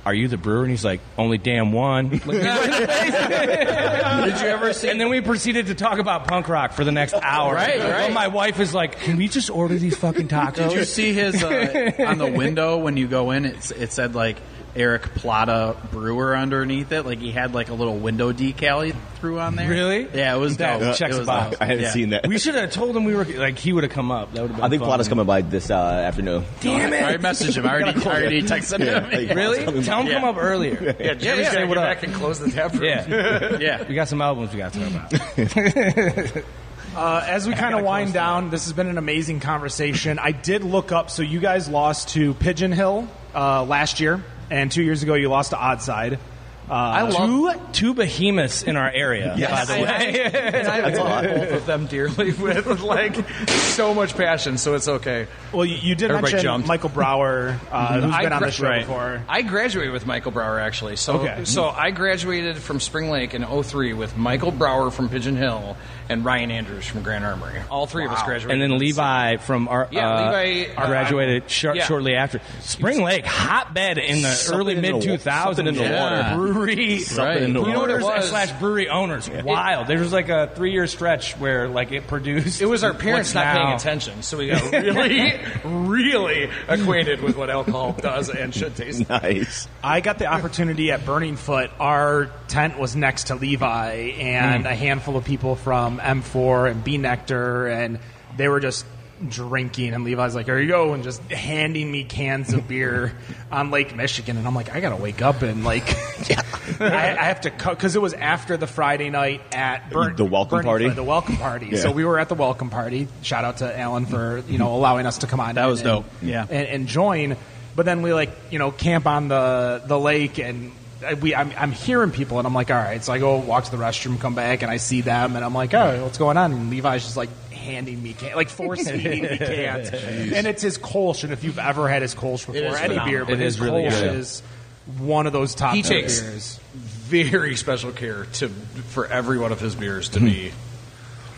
"Are you the brewer?" And he's like, "Only damn one." Looked me right in the face. Did you ever see? And then we proceeded to talk about punk rock for the next hour. Right. Well, my wife is like, "Can we just order these fucking tacos?" Did you see his on the window when you go in? It said like Eric Plata Brewer underneath it. Like he had like a little window decal he threw on there. Really? Yeah, it was That dope. checks It a was box. dope. I haven't Yeah. seen that. We should have told him we were like he would have come up. That would have been I think fun. Plata's coming by this afternoon. Damn it! I messaged him. I already texted him. Really? Tell him come up earlier. Yeah, Jimmy's say gonna what get up. back and close the tap room. Yeah, Yeah. we got some albums we got to talk about. As we kind of wind down, this has been an amazing conversation. I did look up, so you guys lost to Pigeon Hill last year, and 2 years ago you lost to Oddside. I love Two behemoths in our area, by the way. and I love both of them dearly with like so much passion, so it's okay. Well, you did Everybody mention jumped. Michael Brower, who's been on the show Right. before. I graduated with Michael Brower actually. So Okay. so I graduated from Spring Lake in 03 with Michael Brower from Pigeon Hill and Ryan Andrews from Grand Armory. All three of us graduated. And then Levi from our Levi, graduated yeah. shortly after. Spring Lake, hotbed in the early in the mid 2000s. something in the water. Brewery, Something in the water. what it was? / brewery owners. Wild. There was like a 3-year stretch where like it produced. It was our parents what's not now- paying attention, so we got really, really acquainted with what alcohol does and should taste. Nice. I got the opportunity at Burning Foot. Our tent was next to Levi, and a handful of people from M4 and B Nectar, and they were just drinking. And Levi's like, "Here you go," and just handing me cans of beer on Lake Michigan. And I'm like, I gotta wake up and like, I have to cut because it was after the Friday night at The welcome Burning party? Foot, the welcome party. Yeah. So we were at the welcome party. Shout out to Alan for allowing us to come on. That in was and- dope. Yeah. and join. But then we camp on the lake, and I'm hearing people, and I'm like, all right. So I go walk to the restroom, come back, and I see them, and I'm like, all right, what's going on? And Levi's just like handing me forcing me cans, and it's his Kolsch. And if you've ever had his Kolsch before, is any phenomenal. beer, but It his is really Kolsch good. is one of those top He tier takes beers. very special care for every one of his beers to be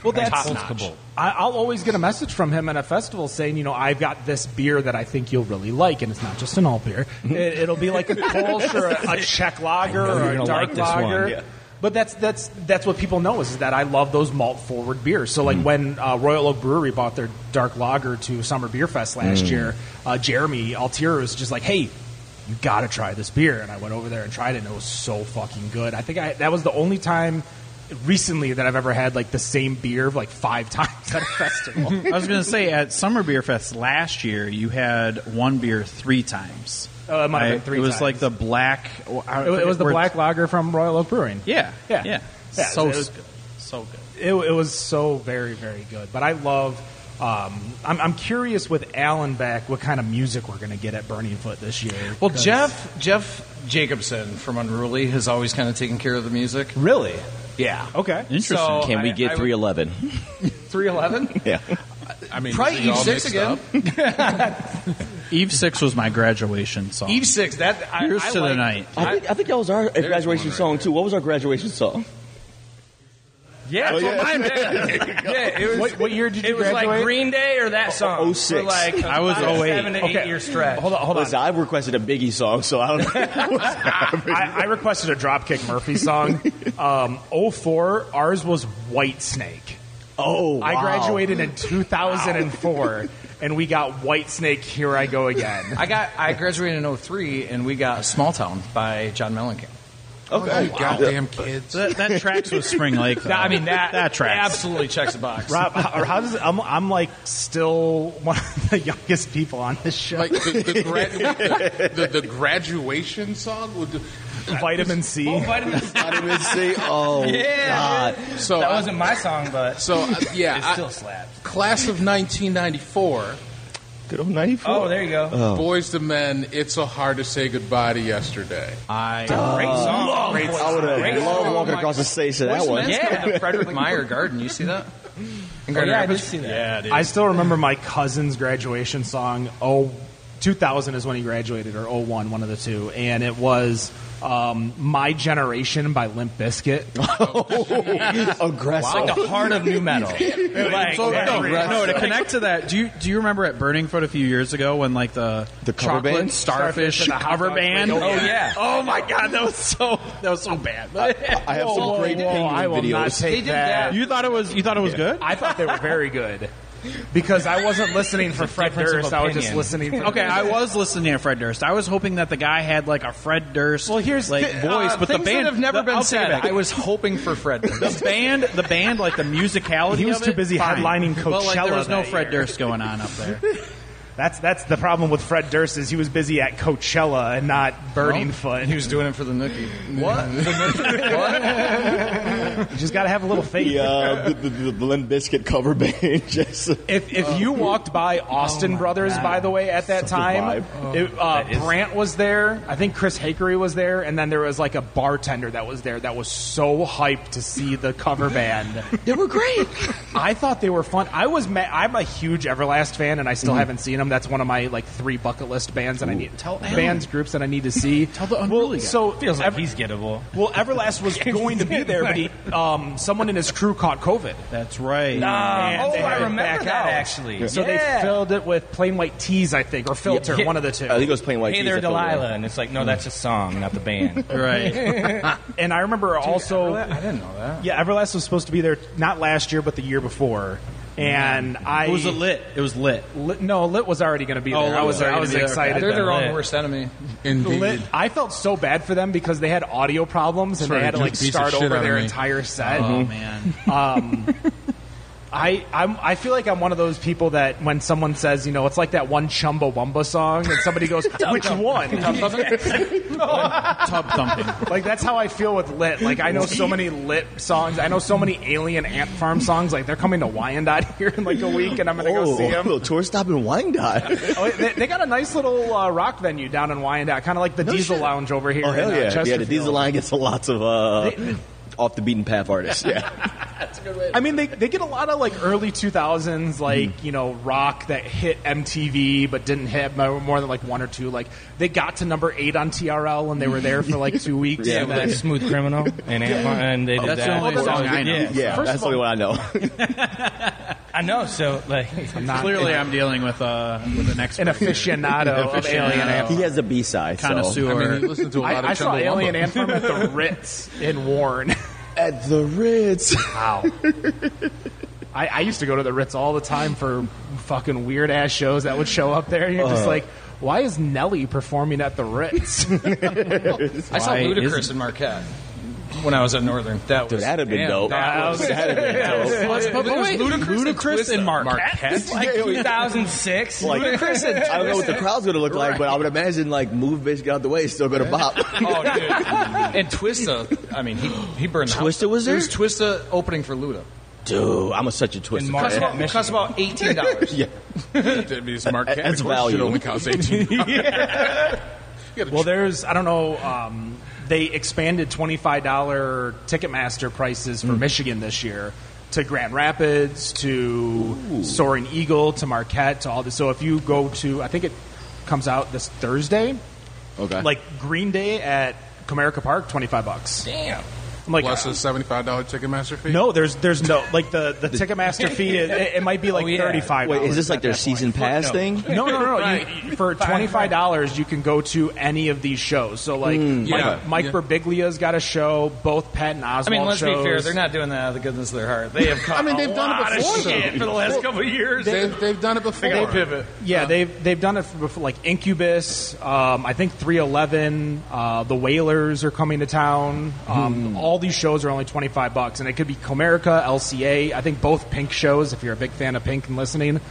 Well, that's top notch. I'll always get a message from him at a festival saying, I've got this beer that I think you'll really like, and it's not just an alt beer. It'll be like a Kolsch or a Czech lager you're or a gonna dark like this one. lager. Yeah. But that's what people know is that I love those malt forward beers. So like when Royal Oak Brewery bought their dark lager to Summer Beer Fest last year, Jeremy Altier was just like, "Hey, you got to try this beer." And I went over there and tried it, and it was so fucking good. I think that was the only time recently that I've ever had like the same beer like 5 times at a festival. I was going to say at Summer Beer Fest last year, you had one beer 3 times. Oh, it might have been 3 It was times. like the black. It was the black lager from Royal Oak Brewing. Yeah, Yeah. yeah. Yeah, So it was- good. So good. It was so very, very good. But I love. I'm curious with Alan back what kind of music we're going to get at Burning Foot this year. Well, 'cause- Jeff Jacobson from Unruly has always kind of taken care of the music. Really? Yeah. Okay. Interesting. So Can we I get would- 311? 311? Yeah. I mean, Probably is it all Eve 6 mixed again. up? Eve 6 was my graduation song. Eve 6. Here's to the night. I think that was our graduation song too. What was our graduation song? Yeah, that's what mine did. Yeah, it was. What year did you It was graduate? like Green Day or that song. 06. For like I was 08. 7 to 8 year stretch. Hold on. Listen, I requested a Biggie song, so I don't know. I requested a Dropkick Murphy song. 04, ours was White Snake. Oh, wow. I graduated in 2004, and we got White Snake, Here I Go Again. I graduated in 03, and we got Small Town by John Mellencamp. Okay. Goddamn kids. That tracks with Spring Lake. Though. I mean, that tracks. absolutely checks the box. Rob, how does I'm like still one of the youngest people on this show. Like the graduation song would. Vitamin C. Vitamin C. Vitamin C. Oh, Yeah. God. So That wasn't my song, but So yeah, it still slaps. class of 1994. Good old 94. Oh, there you go. Boys to Men. It's so hard to say goodbye to yesterday. Great song. Great I would have loved walking across the stage to that one. Yeah, the Frederick Meyer Garden. You see that? In Grand yeah, I did Rapids? see that. Yeah, dude. I still remember my cousin's graduation song. 2000 is when he graduated, or 01, one of the two, and it was My Generation by Limp Bizkit. Aggressive. Like the heart of new metal. Like, So, yeah, no, to connect to that, do you remember at Burning Foot a few years ago when like the cover chocolate band? starfish and the hot cover dogs band? went, Oh, yeah. Oh my god, that was so bad. I have some great I will penguin not videos. take They did that. that. You thought it was good? I thought they were very good. because I wasn't listening for Fred difference of Durst. I was just opinion. listening for Okay, I was listening to Fred Durst. I was hoping that the guy had like a Fred Durst voice, but the things band that have never been okay, said. but I was hoping for Fred. the band, like the musicality. He was of too it, busy fine. headlining Coachella. But like, there was no that Fred year. Durst going on up there. That's the problem with Fred Durst is he was busy at Coachella and not Birding Foot. He was doing it for the Nookie. What? You just got to have a little faith. The Limp Bizkit cover band. Just If you walked by Austin Brothers, by the way, at that time, Brant was there. I think Chris Hakery was there, and then there was like a bartender that was there that was so hyped to see the cover band. They were great. I thought they were fun. I'm a huge Everlast fan, and I still haven't seen them. That's one of my like 3 bucket list bands that I need. Bands, groups that I need to see. Tell the unruly guy. So Feels like he's gettable. Well, Everlast was going to be there, but someone in his crew caught COVID. That's right. And they had I it remember back that out. actually. So they filled it with Plain White Tees, I think, or Filter, Yeah. one of the two. I think it was Plain White Hey Tees there, that filled it. Delilah, and it's like, no, that's a song, not the band. Right. And I remember also, I didn't know that. yeah, Everlast was supposed to be there not last year, but the year before. And It was lit. It was lit. No, Lit was already going to be there. Lit I was was already gonna be there. excited. They're their Lit. own worst enemy. Indeed. Lit, I felt so bad for them because they had audio problems and Sorry, they had to like just beat the start shit over out of their me. entire set. Oh man. I feel like I'm one of those people that when someone says, you know, it's like that one Chumbawamba song, and somebody goes, which one? Tub thumping. Like that's how I feel with Lit. Like I know so many Lit songs. I know so many Alien Ant Farm songs. Like they're coming to Wyandotte here in like a week, and I'm gonna go see them. little tour stop in Wyandotte. Oh, they got a nice little rock venue down in Wyandotte, kind of like the Diesel shit. Lounge over here. Oh hell in, yeah! Yeah, the Chesterfield. Diesel line gets lots of off the beaten path artists. Yeah, I mean, they get a lot of like early 2000s, like you know, rock that hit MTV but didn't hit more than like 1 or 2. Like they got to number 8 on TRL and they were there for like 2 weeks. Yeah, and like then, Smooth Criminal and they did That's that. the only song I know. yeah. First That's of the only one I know. I know. So like, Clearly, I'm dealing with an expert. an aficionado of Alien Ant He has a B side. connoisseur. I mean, you listen to a lot of I saw Chumbawamba. Alien Ant Farm at the Ritz in Warren. At the Ritz. Wow. I used to go to the Ritz all the time for fucking weird ass shows that would show up there. And you're just like, why is Nelly performing at the Ritz? I saw Why Ludacris isn't- in Marquette when I was at Northern. That was That'd have been damn, dope. That was, That'd have been dope. but wait, Ludacris and Marquette. like 2006. Like, I don't know what the crowd's gonna look like, but I would imagine like Move Bitch Get Out the Way is still gonna bop. Oh, dude. And Twista, I mean, he burned the house. Twista was there? It was Twista opening for Luda. Dude, I'm such a Twister. Mark- fan. It cost about $18. Yeah, That'd be smart. That's Of course, value. It only costs 18. Well, there's, I don't know, they expanded $25 Ticketmaster prices for Michigan this year to Grand Rapids, to Soaring Eagle, to Marquette, to all this. So if you go to, I think it comes out this Thursday, okay. like Green Day at Comerica Park, $25. Damn. I'm like, Plus a $75 Ticketmaster fee. no, there's no, like the Ticketmaster fee, it might be like $35. Wait, is this like at their that season point. pass thing? No. For $25, you can go to any of these shows. So, like, Yeah. Mike Yeah. Birbiglia's got a show. Both Pat and Oswald I mean, let's shows. be fair. They're not doing that out of the goodness of their heart. They have I mean, they've done it before. shit for the last couple of years. They've done it before. They pivot. Yeah, they've done it for before, like Incubus. I think 311. The Whalers are coming to town. All these shows are only $25, and it could be Comerica, LCA. I think both Pink shows. If you're a big fan of Pink and listening,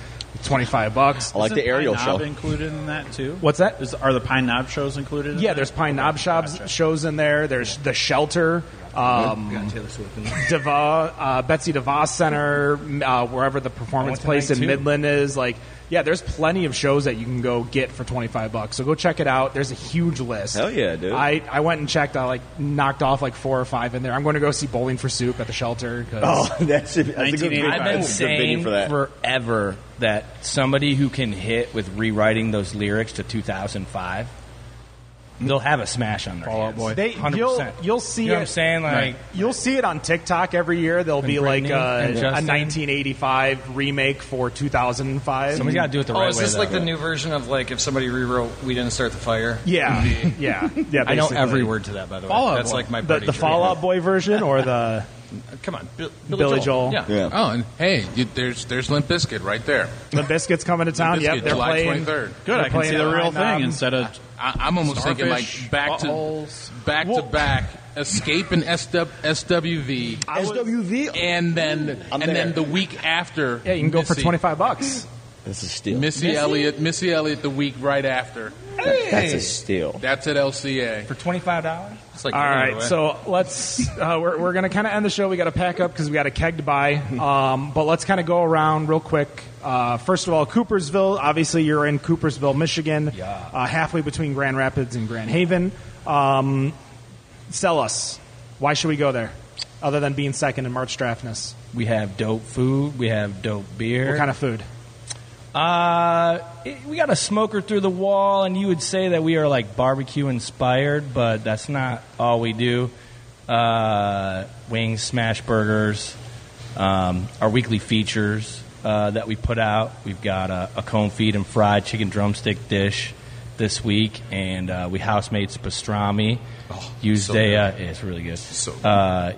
$25. I like the aerial Pine show. Knob included in that too? What's that? Are the Pine Knob shows included in Yeah, that? there's Pine Knob shows in there. There's The Shelter, Betsy DeVos Center, wherever the performance place in tonight, too. Midland is. Like, yeah, there's plenty of shows that you can go get for $25. So go check it out. There's a huge list. Hell yeah, dude. I went and checked. I like knocked off like 4 or 5 in there. I'm going to go see Bowling for Soup at the Shelter. 'Cause Oh, that's a good 1985. I've been that's a good venue saying for that. forever that somebody who can hit with rewriting those lyrics to 2005, they'll have a smash on their hands. Boy. 100%. You'll see You know it. what I'm saying? Like, You'll see it on TikTok every year. There'll be like Britney a and Justin. 1985 remake for 2005. somebody's got to do it the Oh, right is way. this like though. the new version of like if somebody rewrote "We Didn't Start the Fire"? Yeah. I know basically. every word to that, by the way. Fall Out That's Boy. like my The party Fall dream. Out Boy version or the Come on, Billy Joel. Yeah. Oh, and hey, there's Limp Bizkit right there. The Biscuits coming to town. Limp Yep, Bizkit, they're July playing. 23rd. Good, I can see the real thing instead of I'm almost thinking like Starfish, back to back, Escape and SWV, SWV, and then the week after. Yeah, you can go for Missy. $25. That's a steal. Missy Elliott the week right after. That's a steal. That's at LCA. For $25? It's like All giving it right, away. so let's we're going to kind of end the show. We got to pack up because we got a keg to buy. But let's kind of go around real quick. First of all, Coopersville. Obviously, you're in Coopersville, Michigan, halfway between Grand Rapids and Grand Haven. Sell us. Why should we go there, other than being second in March Draftness? We have dope food. We have dope beer. What kind of food? We got a smoker through the wall, and you would say that we are like barbecue inspired, but that's not all we do. Wings, smash burgers, our weekly features that we put out. We've got a cone feed and fried chicken drumstick dish this week, and we house-made some pastrami. Used it's really good.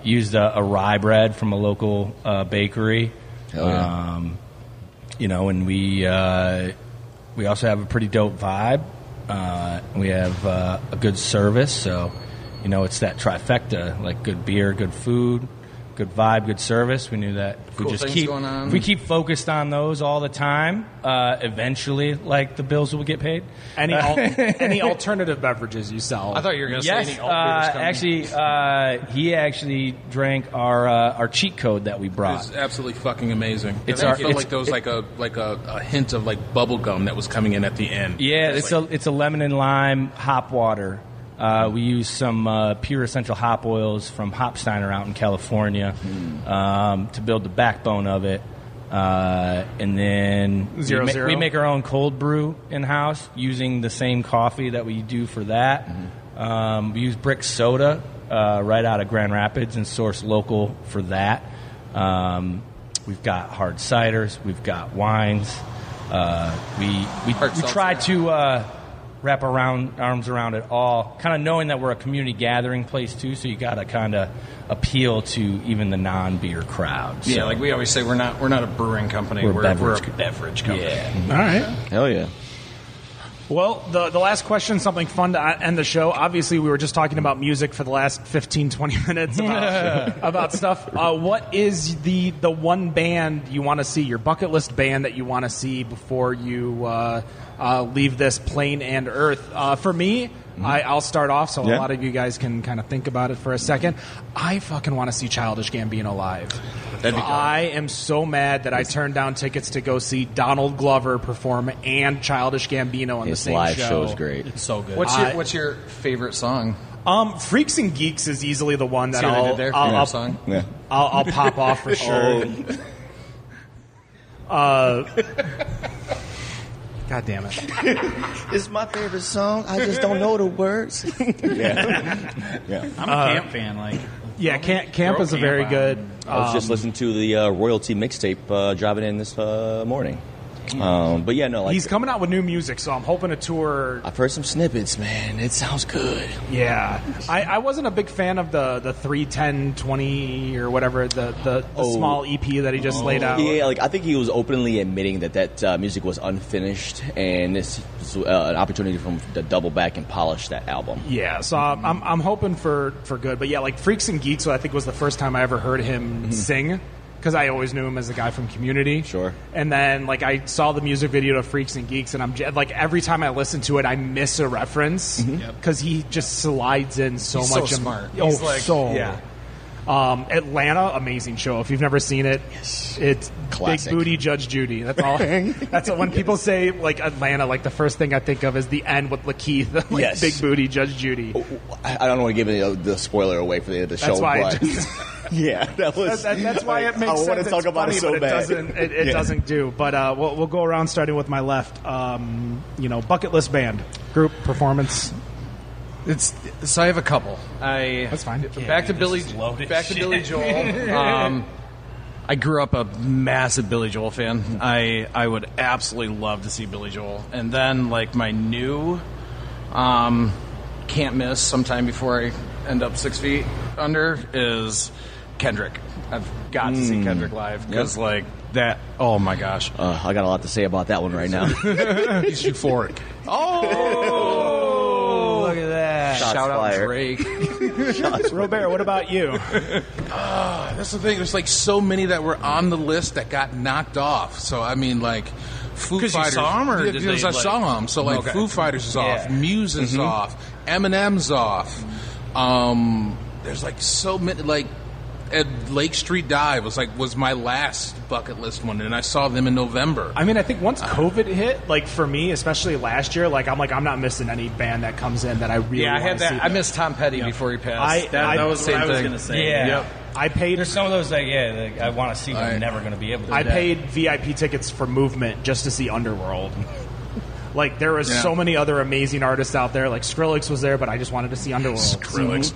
Used a rye bread from a local bakery. Hell yeah. And we also have a pretty dope vibe. We have a good service, so it's that trifecta, like good beer, good food, good vibe, good service. We knew that if Cool we just things keep going on. if we keep focused on those all the time, eventually, like the bills will get paid. Any alternative beverages you sell? I thought you were going to Yes, say any alt beers coming. actually, he actually drank our cheat code that we brought. It's absolutely fucking amazing. It's I our- felt it's- like there was like a hint of like bubble gum that was coming in at the end. Yeah, It's it's a lemon and lime hop water. We use some pure essential hop oils from Hopsteiner out in California to build the backbone of it. And then Zero, zero. we make our own cold brew in-house using the same coffee that we do for that. We use brick soda right out of Grand Rapids and source local for that. We've got hard ciders. We've got wines. We try to wrap our arms around it all, kind of knowing that we're a community gathering place too, so you got to kind of appeal to even the non-beer crowd. Yeah, So, like we always say, we're not a brewing company. We're a We're beverage a beverage company. yeah. All right. Hell yeah. Well, the last question, something fun to end the show. Obviously, we were just talking about music for the last 15, 20 minutes about stuff. What is the one band you want to see, your bucket list band that you want to see before you leave this plane and earth? For me, I'll start off so a Yeah. lot of you guys can kind of think about it for a second. I fucking want to see Childish Gambino live. That'd be cool. I am so mad that I turned down tickets to go see Donald Glover perform and Childish Gambino on His the same live show. show is great. It's so good. What's your favorite song? Freaks and Geeks is easily the one that See what I did there? Favorite I'll, song? Yeah. I'll pop off for sure. God damn it. It's my favorite song. I just don't know the words. Yeah. I'm a Camp fan. Like, Yeah, Camp is a Camp very on. good. I was just listening to the royalty mixtape driving in this morning. But yeah, no, like He's coming out with new music, so I'm hoping to tour. I've heard some snippets, man. It sounds good. Yeah, I wasn't a big fan of the 3-10-20 or whatever the small EP that he just laid out. Yeah, like I think he was openly admitting that music was unfinished, and this was an opportunity for him to double back and polish that album. Yeah, so I'm hoping for good, but yeah, like Freaks and Geeks, I think was the first time I ever heard him sing. Because I always knew him as a guy from Community. Sure. And then, like, I saw the music video to Freaks and Geeks, and I'm like, every time I listen to it, I miss a reference because he just slides in so He's much. so smart. Oh, He's like- yeah. Atlanta, amazing show. If you've never seen it, it's Classic. Big Booty Judge Judy. That's all. That's what, when people say like Atlanta, like the first thing I think of is the end with Lakeith, like Yes. Big Booty Judge Judy. I don't want to give the spoiler away for the show, That's why I but just- yeah, that was. That's why it makes I sense. want to talk It's about funny, it so but bad. It Yeah. doesn't do. But we'll go around starting with my left. Bucket list band, group, performance. So I have a couple. That's fine. Back to Billy Joel. I grew up a massive Billy Joel fan. I would absolutely love to see Billy Joel. And then like my new can't miss sometime before I end up 6 feet under is Kendrick. I've got to see Kendrick live because like that. Oh my gosh! I got a lot to say about that one right now. He's euphoric. Oh, look at that! Shots Shout out fired. Drake. Robert, what about you? That's the thing. There's like so many that were on the list that got knocked off. So I mean, like Foo 'Cause you Fighters. saw 'em, or Yeah, did because they, I saw them. So like Okay. Foo Fighters is off, Yeah. Muse is off, Eminem's off. There's like so many like. At Lake Street Dive was my last bucket list one, and I saw them in November. I mean, I think once COVID hit, like for me, especially last year, I'm not missing any band that comes in that I really Yeah, I wanna had that. see. I missed Tom Petty before he passed. That was same what I was thing. going to say. Yeah. Yep. I paid. There's some of those like I want to see, but I'm never going to be able to. I paid VIP tickets for Movement just to see Underworld. Like there was Yeah. so many other amazing artists out there. Like Skrillex was there, but I see Underworld. Skrillex.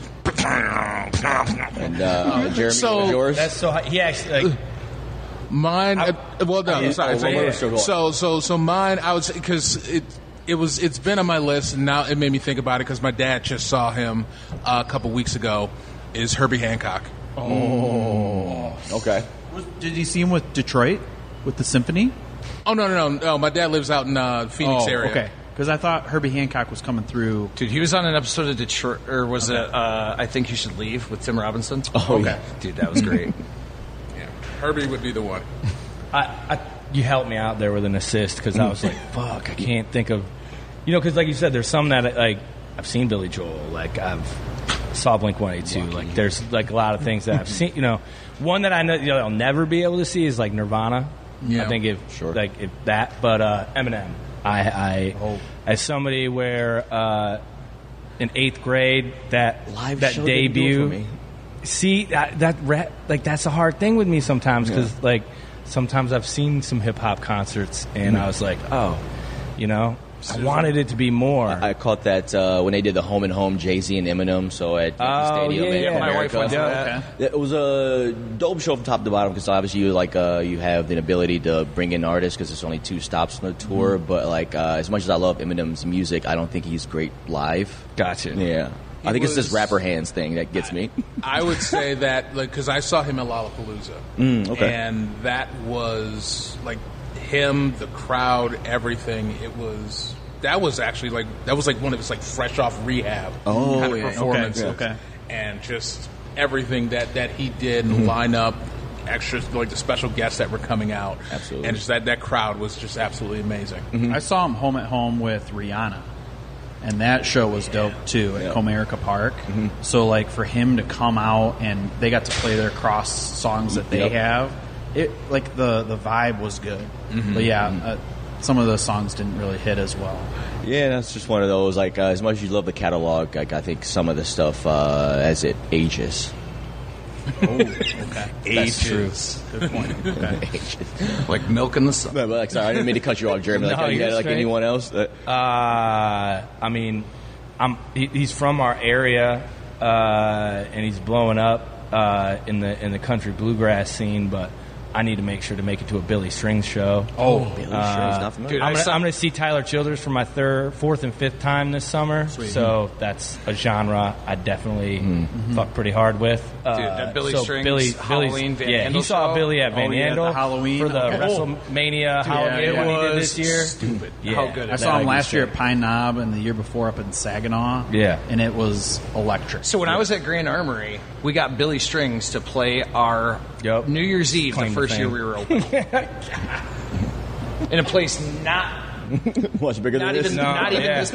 And Jeremy, So- what was yours? That's so. He actually like. Mine. Well, no, Yeah, sorry. well, we're still going. So mine. I would say because it's been on my list, and now it made me think about it because my dad just saw him a couple weeks ago. Is Herbie Hancock? Okay. Did you see him with Detroit with the symphony? Oh no! My dad lives out in Phoenix area. Okay. Because I thought Herbie Hancock was coming through. Dude, he was on an episode of Detroit, or was it I Think You Should Leave with Tim Robinson? Oh, yeah. Dude, that was great. Yeah, Herbie would be the one. You helped me out there with an assist because I was like, fuck, I can't think of, because like you said, there's some that like I've seen Billy Joel, like I've saw Blink-182, like there's like a lot of things that I've seen. One that I know I'll never be able to see is like Nirvana. Yeah. I think if that, but Eminem. I as somebody where in 8th grade that Live that show didn't do it for debut. me. See that's a hard thing with me sometimes because like sometimes I've seen some hip hop concerts and I was like, I wanted it to be more. I caught that when they did the Home and Home Jay-Z and Eminem. So at Yankee Stadium, yeah, in yeah. My wife America. went to that. It was a dope show from top to bottom because obviously you have the ability to bring in artists because there's only 2 stops on the tour. But as much as I love Eminem's music, I don't think he's great live. Gotcha. Yeah, I think it's this rapper hands thing that gets me. I would say that because I saw him at Lollapalooza, Okay. and that was like him, the crowd, everything. That was actually like one of his like fresh off rehab kind of performances. Okay. And just everything that he did and line up, extras like the special guests that were coming out. Absolutely. And just that crowd was just absolutely amazing. I saw him home at home with Rihanna. And that show was dope too at Comerica Park. So like for him to come out and they got to play their cross songs that they have, it like the vibe was good. But some of the songs didn't really hit as well. Yeah, that's just one of those. Like as much as you love the catalog, like I think some of the stuff as it ages. That's true. Good point. Okay. Ages. Like Milk in the Sun. But, sorry, I didn't mean to cut you off, Jeremy. No, You you're had like straight. anyone else? I mean, he's from our area, and he's blowing up in the country bluegrass scene. But I need to make sure to make it to a Billy Strings show. Billy Strings, not familiar. Dude, I'm going to see Tyler Childers for my 4th and 5th time this summer. So that's a genre I definitely fuck pretty hard with. that Billy Strings Halloween Van he Andel saw show? Billy at Van Oh, yeah, Andel the Halloween. for the Oh. WrestleMania Halloween one he did this year. Stupid. Yeah. How good I is saw that? him last year at Pine Knob and the year before up in Saginaw. Yeah. And it was electric. So when I was at Grand Armory, we got Billy Strings to play our Yep. New Year's Eve, Claim the to first fame. year we were open. In a place not Much bigger than this. not even yeah. this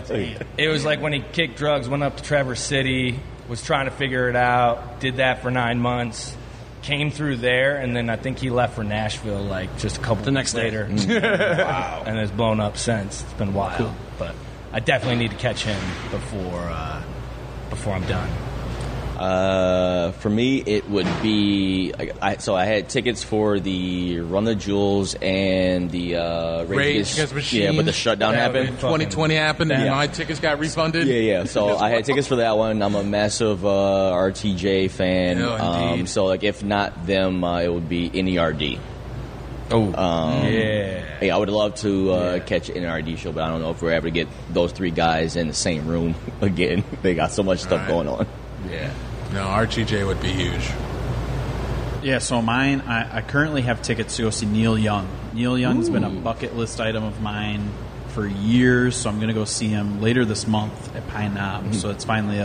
big. It was like when he kicked drugs, went up to Traverse City, was trying to figure it out, did that for 9 months, came through there, and then I think he left for Nashville like just a couple The next weeks day. later. Wow. And has blown up since. It's been wild. But I definitely need to catch him before I'm done. For me, it would be I had tickets for the Run the Jewels and the Rage Against the Machine. Yeah, but the shutdown happened. 2020 happened, and Yeah. my tickets got refunded. Yeah. So I had tickets for that one. I'm a massive RTJ fan. Oh, indeed. So like, if not them, it would be NERD. Yeah. Hey, I would love to catch an NERD show, but I don't know if we're ever to get those 3 guys in the same room again. They got so much stuff going on. No, RTJ would be huge. Yeah, so mine, I currently have tickets to go see Neil Young. Neil Young's been a bucket list item of mine for years, so I'm going to go see him later this month at Pine Knob. So it's finally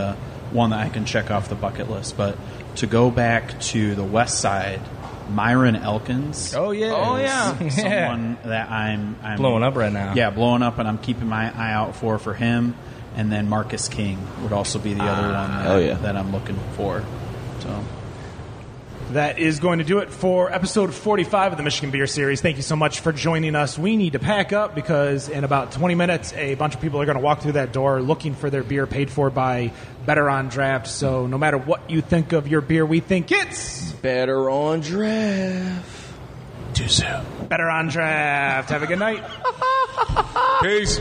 one that I can check off the bucket list. But to go back to the west side, Myron Elkins. Oh, yeah. is someone that I'm blowing up right now. Yeah, blowing up, and I'm keeping my eye out for him. And then Marcus King would also be the other one that I'm looking for. So that is going to do it for episode 45 of the Michigan Beer Series. Thank you so much for joining us. We need to pack up because in about 20 minutes, a bunch of people are going to walk through that door looking for their beer paid for by Better on Draft. So no matter what you think of your beer, we think it's Better on Draft. Too soon. Better on Draft. Have a good night. Peace.